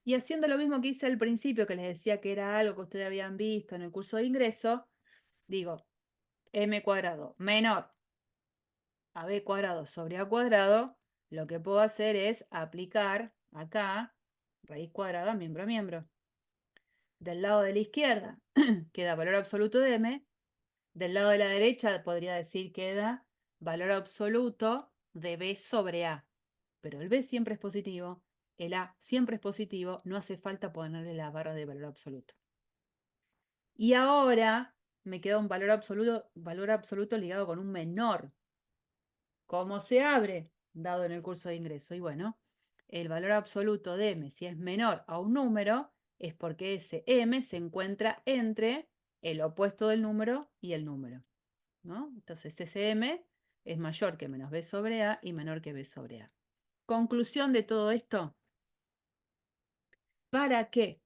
Y haciendo lo mismo que hice al principio, que les decía que era algo que ustedes habían visto en el curso de ingreso, digo, m cuadrado menor a b cuadrado sobre a cuadrado, lo que puedo hacer es aplicar acá raíz cuadrada miembro a miembro. Del lado de la izquierda queda valor absoluto de m, del lado de la derecha podría decir queda valor absoluto de b sobre a, pero el b siempre es positivo, el a siempre es positivo, no hace falta ponerle la barra de valor absoluto. Y ahora me queda un valor absoluto ligado con un menor. ¿Cómo se abre? Dado en el curso de ingreso. Y bueno, el valor absoluto de m, si es menor a un número, es porque ese m se encuentra entre el opuesto del número y el número, ¿no? Entonces ese m es mayor que menos b sobre a y menor que b sobre a. Conclusión de todo esto. ¿Para qué?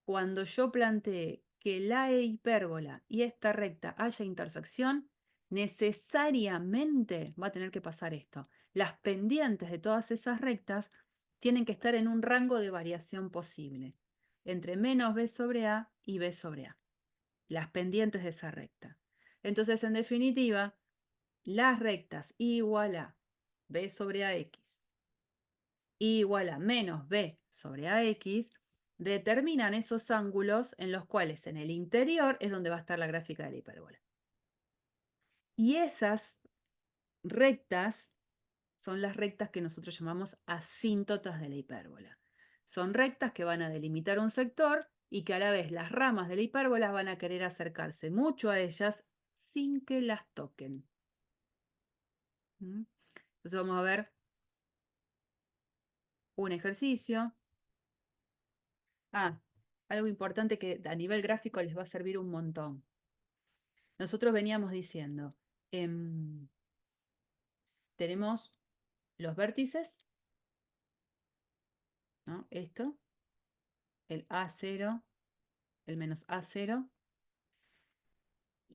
Cuando yo plantee que la hipérbola y esta recta haya intersección, necesariamente va a tener que pasar esto. Las pendientes de todas esas rectas tienen que estar en un rango de variación posible, entre menos b sobre a y b sobre a. Las pendientes de esa recta. Entonces, en definitiva, las rectas igual a b sobre ax igual a menos b sobre ax determinan esos ángulos en los cuales en el interior es donde va a estar la gráfica de la hipérbola. Y esas rectas son las rectas que nosotros llamamos asíntotas de la hipérbola. Son rectas que van a delimitar un sector y que a la vez las ramas de la hipérbola van a querer acercarse mucho a ellas sin que las toquen. Entonces vamos a ver un ejercicio. Algo importante que a nivel gráfico les va a servir un montón. Nosotros veníamos diciendo, tenemos los vértices, ¿no? Esto, el A0, el menos A0,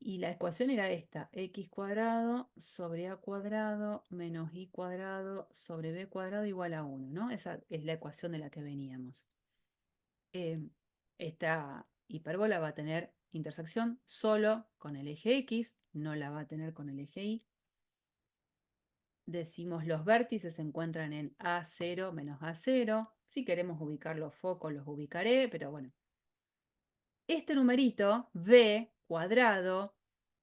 y la ecuación era esta, x cuadrado sobre a cuadrado menos y cuadrado sobre b cuadrado igual a 1, ¿no? Esa es la ecuación de la que veníamos. Esta hipérbola va a tener intersección solo con el eje X, no la va a tener con el eje Y. Decimos los vértices se encuentran en A0 menos A0. Si queremos ubicar los focos, los ubicaré, pero bueno. Este numerito, B cuadrado,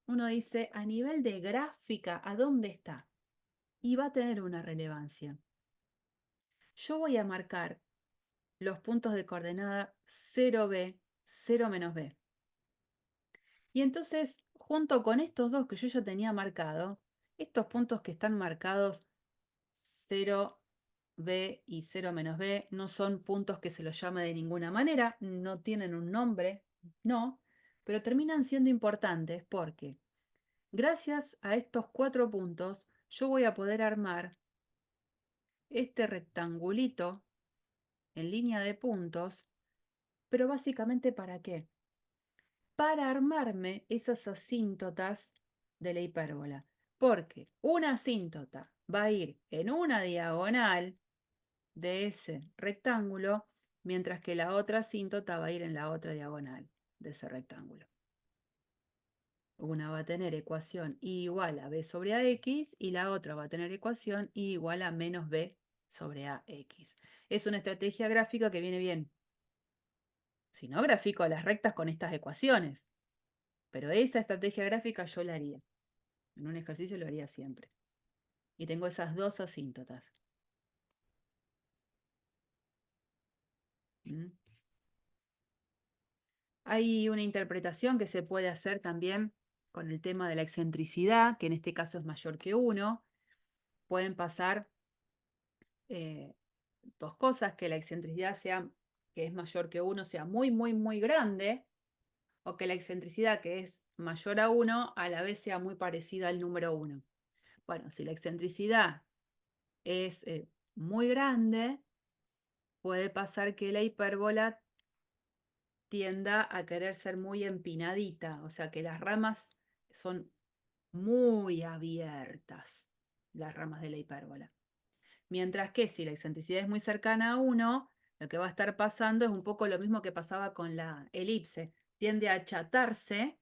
uno dice a nivel de gráfica, ¿a dónde está? Y va a tener una relevancia. Yo voy a marcar los puntos de coordenada 0B, 0 menos B. Y entonces, junto con estos dos que yo ya tenía marcado, estos puntos que están marcados 0B y 0 menos B no son puntos que se los llame de ninguna manera, no tienen un nombre, no, pero terminan siendo importantes porque gracias a estos 4 puntos yo voy a poder armar este rectangulito en línea de puntos, pero básicamente ¿para qué? Para armarme esas asíntotas de la hipérbola. Porque una asíntota va a ir en una diagonal de ese rectángulo, mientras que la otra asíntota va a ir en la otra diagonal de ese rectángulo. Una va a tener ecuación y igual a b sobre ax y la otra va a tener ecuación y igual a menos b sobre ax. Es una estrategia gráfica que viene bien. Si no, grafico las rectas con estas ecuaciones. Pero esa estrategia gráfica yo la haría. En un ejercicio lo haría siempre. Y tengo esas dos asíntotas. ¿Mm? Hay una interpretación que se puede hacer también con el tema de la excentricidad, que en este caso es mayor que 1. Pueden pasar dos cosas, que la excentricidad sea, que es mayor que 1, sea muy, muy, muy grande, o que la excentricidad que es mayor a 1 a la vez sea muy parecida al número 1. Bueno, si la excentricidad es muy grande, puede pasar que la hipérbola tienda a querer ser muy empinadita, o sea que las ramas son muy abiertas, las ramas de la hipérbola. Mientras que si la excentricidad es muy cercana a 1, lo que va a estar pasando es un poco lo mismo que pasaba con la elipse, tiende a achatarse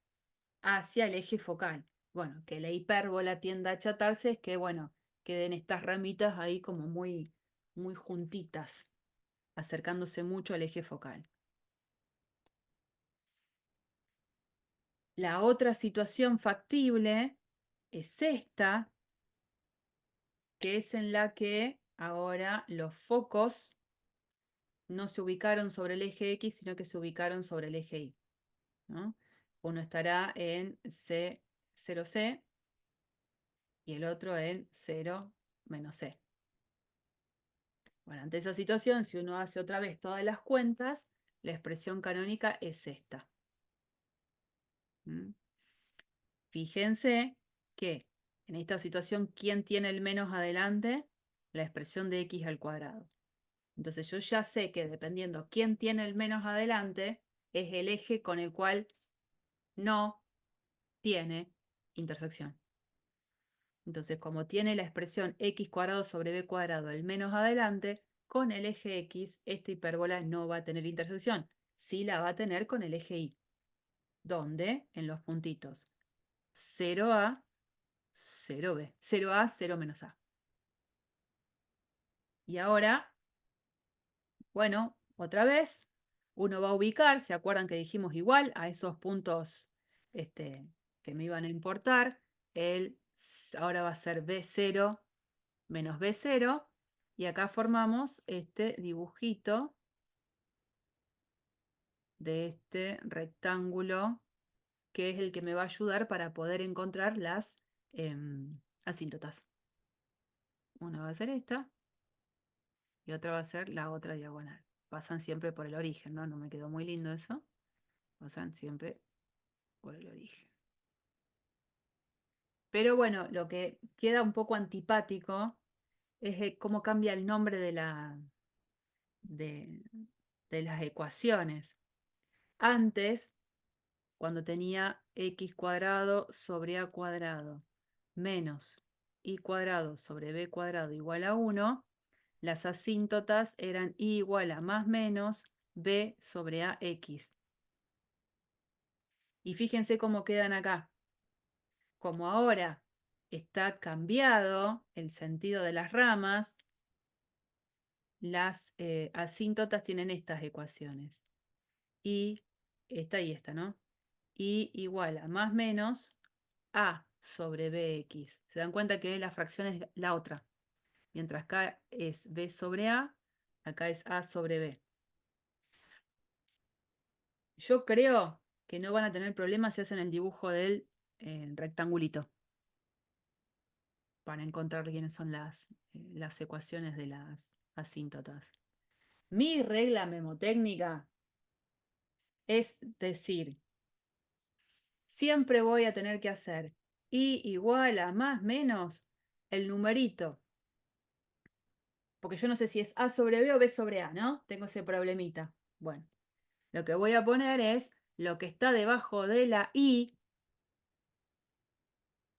hacia el eje focal. Bueno, que la hipérbola tienda a achatarse es que, bueno, queden estas ramitas ahí como muy, muy juntitas, acercándose mucho al eje focal. La otra situación factible es esta, que es en la que ahora los focos no se ubicaron sobre el eje X, sino que se ubicaron sobre el eje Y, ¿no? Uno estará en C0C y el otro en 0 menos C. Bueno, ante esa situación, si uno hace otra vez todas las cuentas, la expresión canónica es esta. ¿Mm? Fíjense que en esta situación, ¿quién tiene el menos adelante? La expresión de x al cuadrado. Entonces yo ya sé que dependiendo quién tiene el menos adelante, es el eje con el cual no tiene intersección. Entonces, como tiene la expresión x cuadrado sobre b cuadrado el menos adelante, con el eje x, esta hipérbola no va a tener intersección. Sí la va a tener con el eje y. ¿Dónde? En los puntitos 0a, 0b. 0a, 0 menos a. Y ahora, bueno, otra vez, uno va a ubicar, ¿se acuerdan que dijimos igual a esos puntos que me iban a importar? Ahora va a ser b0 menos b0, y acá formamos este dibujito de este rectángulo, que es el que me va a ayudar para poder encontrar las asíntotas. Una va a ser esta, y otra va a ser la otra diagonal. Pasan siempre por el origen, ¿no? No me quedó muy lindo eso. Pasan siempre por el origen. Pero bueno, lo que queda un poco antipático es cómo cambia el nombre de, de las ecuaciones. Antes, cuando tenía x cuadrado sobre a cuadrado menos y cuadrado sobre b cuadrado igual a 1, las asíntotas eran y igual a más menos b sobre ax. Y fíjense cómo quedan acá. Como ahora está cambiado el sentido de las ramas, las asíntotas tienen estas ecuaciones. Y esta, ¿no? Y igual a más menos a sobre bx. Se dan cuenta que la fracción es la otra. Mientras acá es b sobre a, acá es a sobre b. Yo creo que no van a tener problemas si hacen el dibujo del rectangulito para encontrar quiénes son las ecuaciones de las asíntotas. Mi regla memotécnica es decir, siempre voy a tener que hacer y igual a más menos el numerito. Porque yo no sé si es a sobre b o b sobre a, ¿no? Tengo ese problemita. Bueno, lo que voy a poner es lo que está debajo de la i,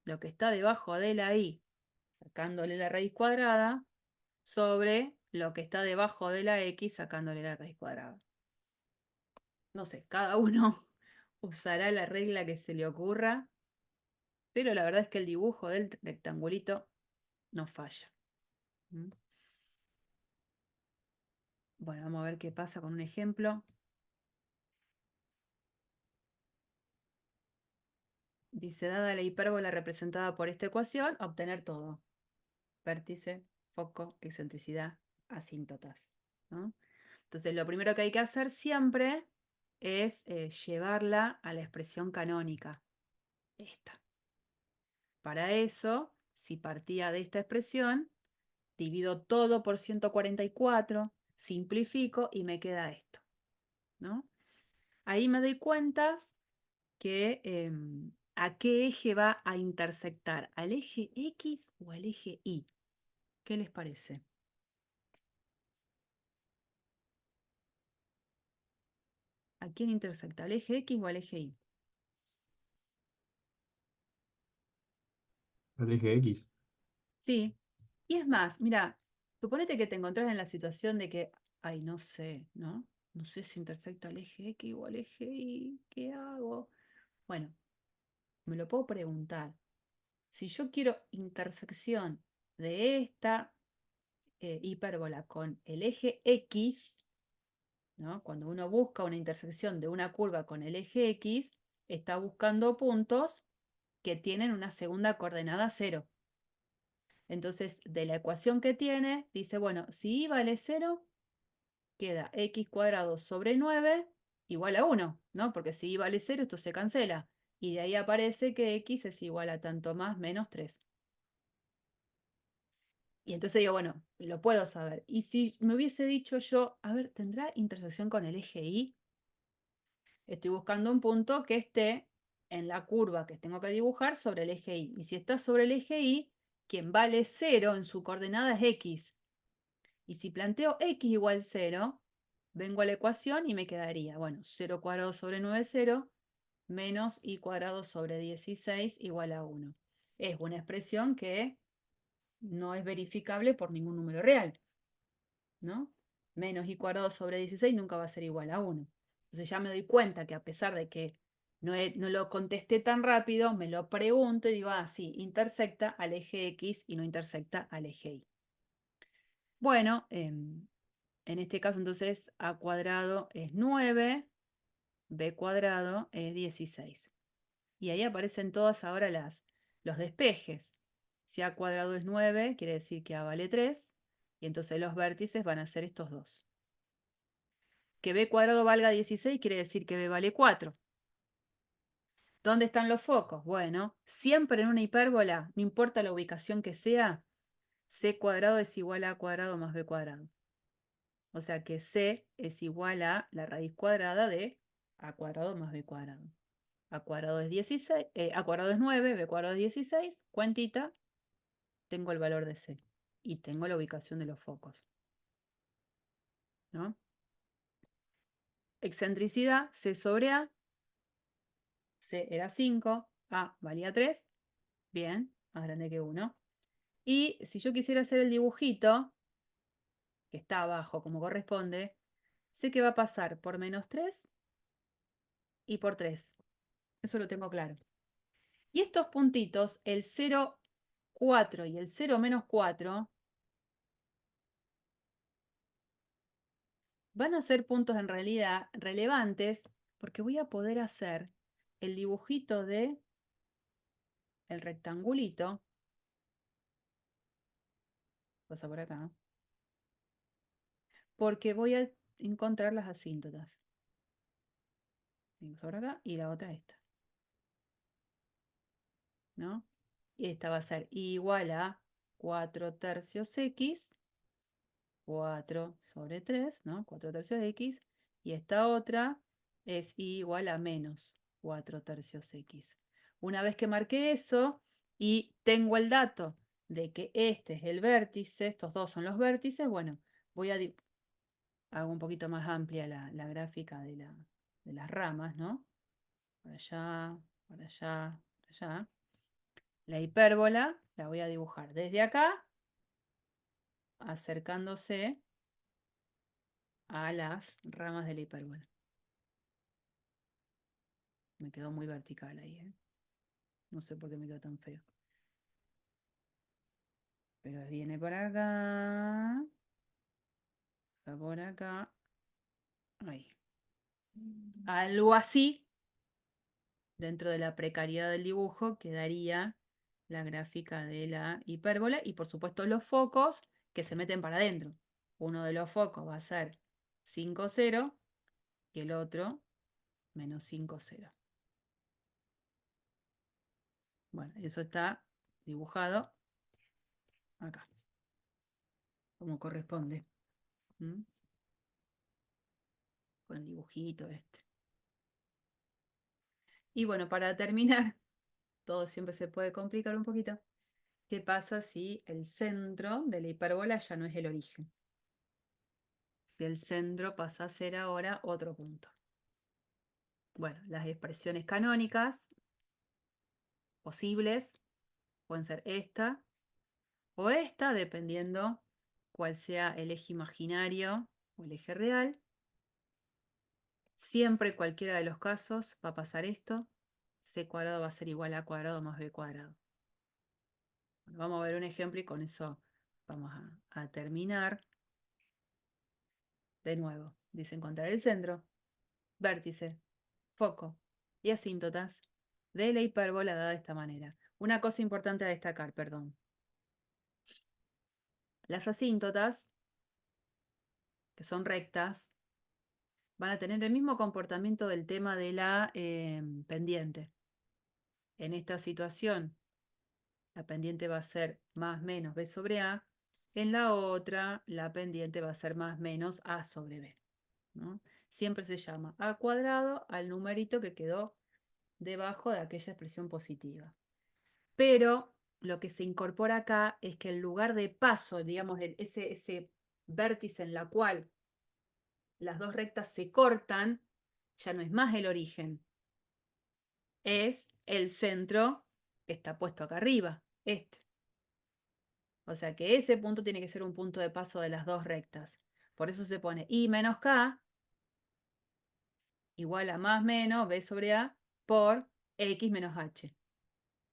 lo que está debajo de la i, sacándole la raíz cuadrada, sobre lo que está debajo de la x, sacándole la raíz cuadrada. No sé, cada uno usará la regla que se le ocurra. pero la verdad es que el dibujo del rectangulito no falla. ¿Mm? Bueno, vamos a ver qué pasa con un ejemplo. Dice, dada la hipérbola representada por esta ecuación, obtener todo. Vértice, foco, excentricidad, asíntotas, ¿no? Entonces, lo primero que hay que hacer siempre es llevarla a la expresión canónica, esta. Para eso, si partía de esta expresión, divido todo por 144, simplifico y me queda esto, ¿no? Ahí me doy cuenta que a qué eje va a intersectar, ¿al eje X o al eje Y? ¿Qué les parece? ¿A quién intersecta? ¿Al eje X o al eje Y? El eje X. Sí. Y es más, mira, suponete que te encontrás en la situación de que, ay, no sé, ¿no? No sé si intersecta al eje X o al eje Y, ¿qué hago? Bueno, me lo puedo preguntar. Si yo quiero intersección de esta hipérbola con el eje X, ¿no? Cuando uno busca una intersección de una curva con el eje X, está buscando puntos que tienen una segunda coordenada 0. Entonces, de la ecuación que tiene, dice, bueno, si y vale 0, queda x cuadrado sobre 9 igual a 1, ¿no? Porque si y vale 0, esto se cancela. Y de ahí aparece que x es igual a tanto más menos 3. Y entonces digo, bueno, lo puedo saber. Y si me hubiese dicho yo, a ver, ¿tendrá intersección con el eje y? Estoy buscando un punto que esté en la curva que tengo que dibujar sobre el eje y. Y si está sobre el eje y, quien vale 0 en su coordenada es x. Y si planteo x igual 0, vengo a la ecuación y me quedaría, bueno, 0 cuadrado sobre 9 0, menos y cuadrado sobre 16 igual a 1. Es una expresión que no es verificable por ningún número real, ¿no? Menos y cuadrado sobre 16 nunca va a ser igual a 1. Entonces ya me doy cuenta que a pesar de que no lo contesté tan rápido, me lo pregunto y digo, ah, sí, intersecta al eje X y no intersecta al eje Y. Bueno, en este caso entonces a cuadrado es 9, b cuadrado es 16. Y ahí aparecen todas ahora los despejes. Si a cuadrado es 9, quiere decir que a vale 3, y entonces los vértices van a ser estos dos. Que b cuadrado valga 16 quiere decir que b vale 4. ¿Dónde están los focos? Bueno, siempre en una hipérbola, no importa la ubicación que sea, c cuadrado es igual a cuadrado más b cuadrado. O sea que c es igual a la raíz cuadrada de a cuadrado más b cuadrado. A cuadrado es 16, a cuadrado es 9, b cuadrado es 16, cuentita, tengo el valor de c. Y tengo la ubicación de los focos, ¿no? Excentricidad, c sobre a, c era 5, a valía 3, bien, más grande que 1. Y si yo quisiera hacer el dibujito, que está abajo como corresponde, sé que va a pasar por menos 3 y por 3. Eso lo tengo claro. Y estos puntitos, el 0, 4 y el 0 menos 4, van a ser puntos en realidad relevantes porque voy a poder hacer el dibujito de el rectangulito. Pasa por acá. Porque voy a encontrar las asíntotas. Vengo sobre acá y la otra esta, ¿no? Y esta va a ser igual a 4 tercios x, 4 sobre 3, ¿no? 4 tercios de x. Y esta otra es igual a menos 4 tercios x. Una vez que marqué eso y tengo el dato de que este es el vértice, estos dos son los vértices, bueno, voy a hago un poquito más amplia la gráfica de las ramas, ¿no? Para allá, para allá, para allá. La hipérbola la voy a dibujar desde acá, acercándose a las ramas de la hipérbola. Me quedó muy vertical ahí, ¿eh? No sé por qué me quedó tan feo. Pero viene por acá. Está por acá. Ahí. Algo así, dentro de la precariedad del dibujo, quedaría la gráfica de la hipérbola y por supuesto los focos que se meten para adentro. Uno de los focos va a ser 5, 0 y el otro menos 5, 0. Bueno, eso está dibujado acá, como corresponde. ¿Mm? Con el dibujito este. Y bueno, para terminar, todo siempre se puede complicar un poquito. ¿Qué pasa si el centro de la hipérbola ya no es el origen? Si el centro pasa a ser ahora otro punto. Bueno, las expresiones canónicas posibles pueden ser esta o esta, dependiendo cuál sea el eje imaginario o el eje real. Siempre, cualquiera de los casos, va a pasar esto. C cuadrado va a ser igual a A cuadrado más B cuadrado. Bueno, vamos a ver un ejemplo y con eso vamos a terminar. De nuevo, dice encontrar el centro, vértice, foco y asíntotas de la hipérbola dada de esta manera. Una cosa importante a destacar, perdón. Las asíntotas, que son rectas, van a tener el mismo comportamiento del tema de la pendiente. En esta situación, la pendiente va a ser más menos B sobre A. En la otra, la pendiente va a ser más menos A sobre B, ¿no? Siempre se llama A cuadrado al numerito que quedó debajo de aquella expresión positiva. Pero lo que se incorpora acá es que el lugar de paso, digamos, ese vértice en la cual las dos rectas se cortan, ya no es más el origen, es el centro que está puesto acá arriba, este. O sea que ese punto tiene que ser un punto de paso de las dos rectas. Por eso se pone I menos K igual a más menos B sobre A por X menos H.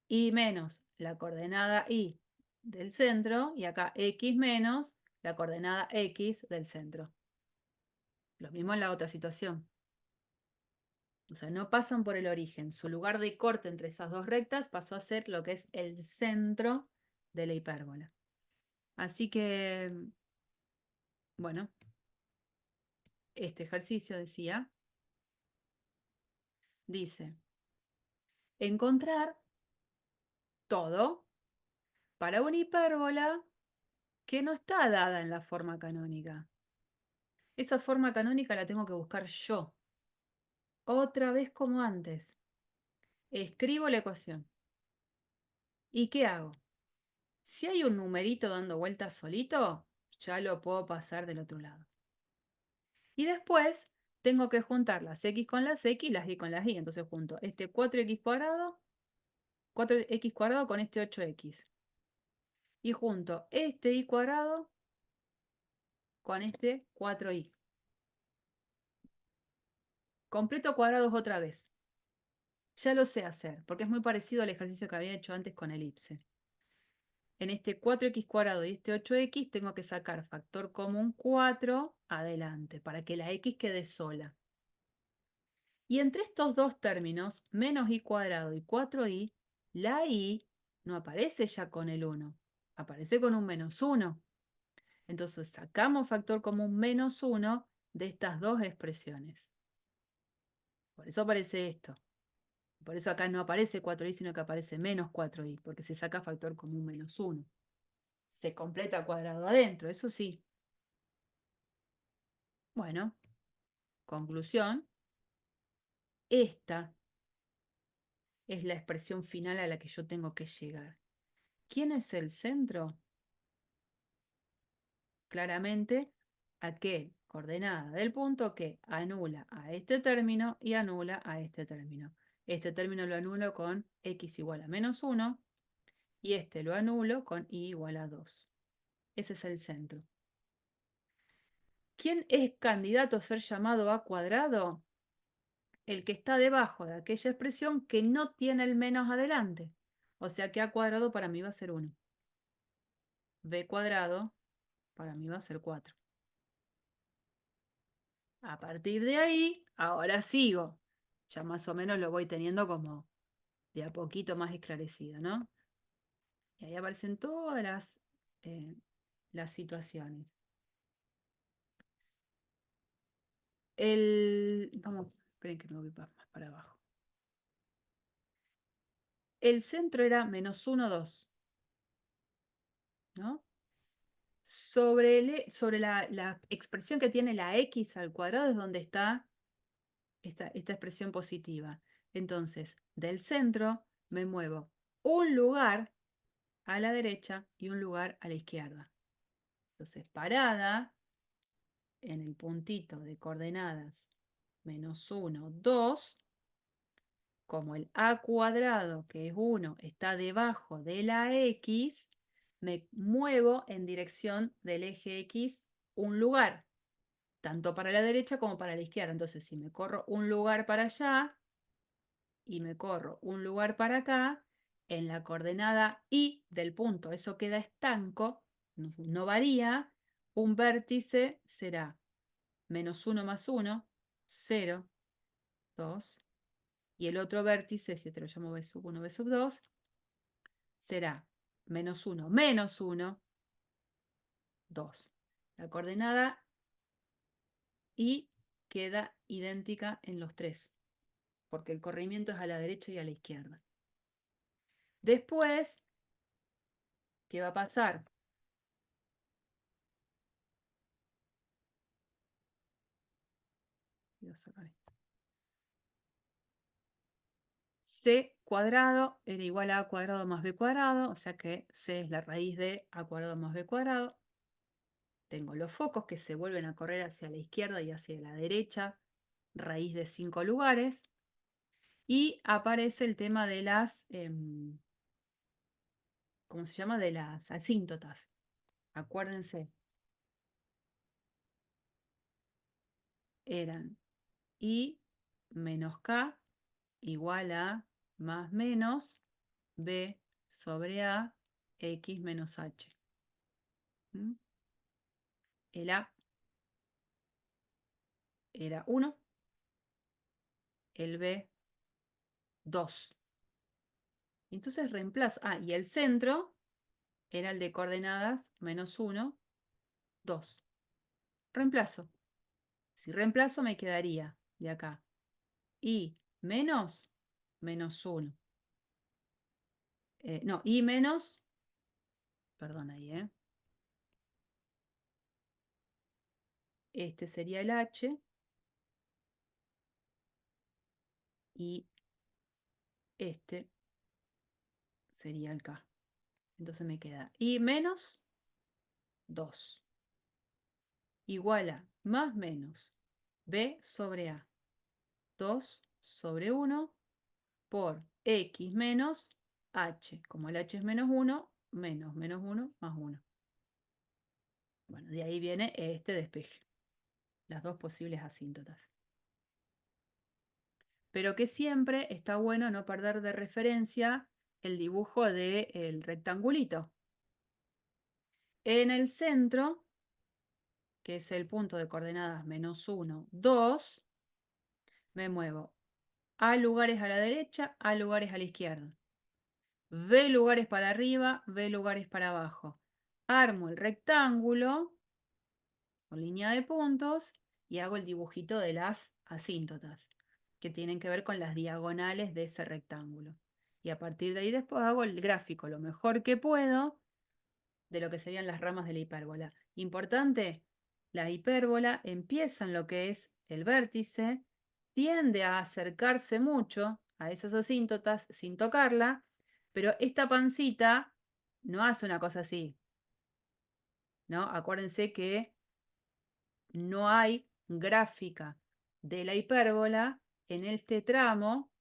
I menos la coordenada Y del centro y acá X menos la coordenada X del centro. Lo mismo en la otra situación. O sea, no pasan por el origen. Su lugar de corte entre esas dos rectas pasó a ser lo que es el centro de la hipérbola. Así que, bueno, este ejercicio decía, dice, encontrar todo para una hipérbola que no está dada en la forma canónica. Esa forma canónica la tengo que buscar yo. Otra vez como antes. Escribo la ecuación. ¿Y qué hago? Si hay un numerito dando vueltas solito, ya lo puedo pasar del otro lado. Y después tengo que juntar las x con las x y las y con las y. Entonces junto este 4x cuadrado con este 8x. Y junto este y cuadrado con este 4y. Completo cuadrados otra vez. Ya lo sé hacer, porque es muy parecido al ejercicio que había hecho antes con elipse. En este 4x cuadrado y este 8x tengo que sacar factor común 4 adelante, para que la x quede sola. Y entre estos dos términos, menos y cuadrado y 4y, la y no aparece ya con el 1, aparece con un menos 1. Entonces sacamos factor común menos 1 de estas dos expresiones. Por eso aparece esto. Por eso acá no aparece 4y, sino que aparece menos 4y, porque se saca factor común menos 1. Se completa cuadrado adentro, eso sí. Bueno, conclusión. Esta es la expresión final a la que yo tengo que llegar. ¿Quién es el centro? Claramente, aquel coordenada del punto que anula a este término y anula a este término. Este término lo anulo con x igual a menos 1 y este lo anulo con y igual a 2. Ese es el centro. ¿Quién es candidato a ser llamado a cuadrado? el que está debajo de aquella expresión que no tiene el menos adelante. O sea que a cuadrado para mí va a ser 1. B cuadrado para mí va a ser 4. A partir de ahí, ahora sigo. Ya más o menos lo voy teniendo como de a poquito más esclarecido, ¿no? Y ahí aparecen todas las situaciones. Vamos, esperen que me voy más para abajo. El centro era -1, 2, ¿no? Sobre la expresión que tiene la x al cuadrado es donde está esta expresión positiva. Entonces, del centro me muevo un lugar a la derecha y un lugar a la izquierda. Entonces, parada en el puntito de coordenadas -1, 2, como el a cuadrado, que es 1, está debajo de la x, me muevo en dirección del eje x un lugar, tanto para la derecha como para la izquierda. Entonces, si me corro un lugar para allá y me corro un lugar para acá, en la coordenada y del punto, eso queda estanco, no varía, un vértice será -1 más 1, 0, 2, y el otro vértice, si te lo llamo B sub 1, B sub 2, será -1 menos 1, 2. La coordenada y queda idéntica en los tres, porque el corrimiento es a la derecha y a la izquierda. Después, ¿qué va a pasar? Voy a sacar esto. C cuadrado era igual a cuadrado más b cuadrado, o sea que C es la raíz de a cuadrado más b cuadrado. Tengo los focos que se vuelven a correr hacia la izquierda y hacia la derecha, raíz de 5 lugares. Y aparece el tema de las, ¿cómo se llama? De las asíntotas. Acuérdense, eran I menos K igual a más menos B sobre A X menos H. ¿Mm? El A era 1, el B 2. Entonces reemplazo. Ah, y el centro era el de coordenadas -1, 2. Reemplazo. Si reemplazo me quedaría de acá I menos -1. No, I menos, perdón ahí, este sería el H y este sería el K. Entonces me queda I menos 2 igual a más menos B sobre A 2 sobre 1 por X menos H. Como el H es -1, menos -1 más 1. Bueno, de ahí viene este despeje. Las dos posibles asíntotas. Pero que siempre está bueno no perder de referencia el dibujo del rectangulito. En el centro, que es el punto de coordenadas -1, 2, me muevo A lugares a la derecha, A lugares a la izquierda. B lugares para arriba, B lugares para abajo. Armo el rectángulo con línea de puntos y hago el dibujito de las asíntotas, que tienen que ver con las diagonales de ese rectángulo. Y a partir de ahí después hago el gráfico lo mejor que puedo de lo que serían las ramas de la hipérbola. Importante, la hipérbola empieza en lo que es el vértice, tiende a acercarse mucho a esas asíntotas sin tocarla, pero esta pancita no hace una cosa así, ¿no? Acuérdense que no hay gráfica de la hipérbola en este tramo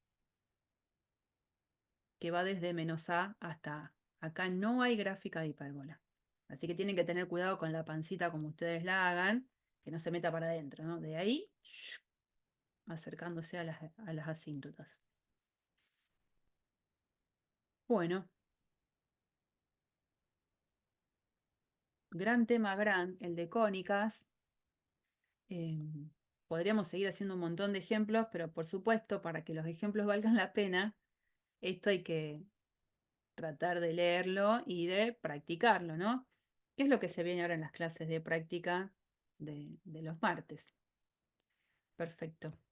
que va desde -a hasta A. Acá no hay gráfica de hipérbola. Así que tienen que tener cuidado con la pancita como ustedes la hagan, que no se meta para adentro, ¿no? De ahí acercándose a las asíntotas. Bueno, gran tema, el de cónicas. Podríamos seguir haciendo un montón de ejemplos, pero por supuesto, para que los ejemplos valgan la pena, esto hay que tratar de leerlo y de practicarlo, ¿no? ¿Qué es lo que se viene ahora en las clases de práctica de los martes? Perfecto.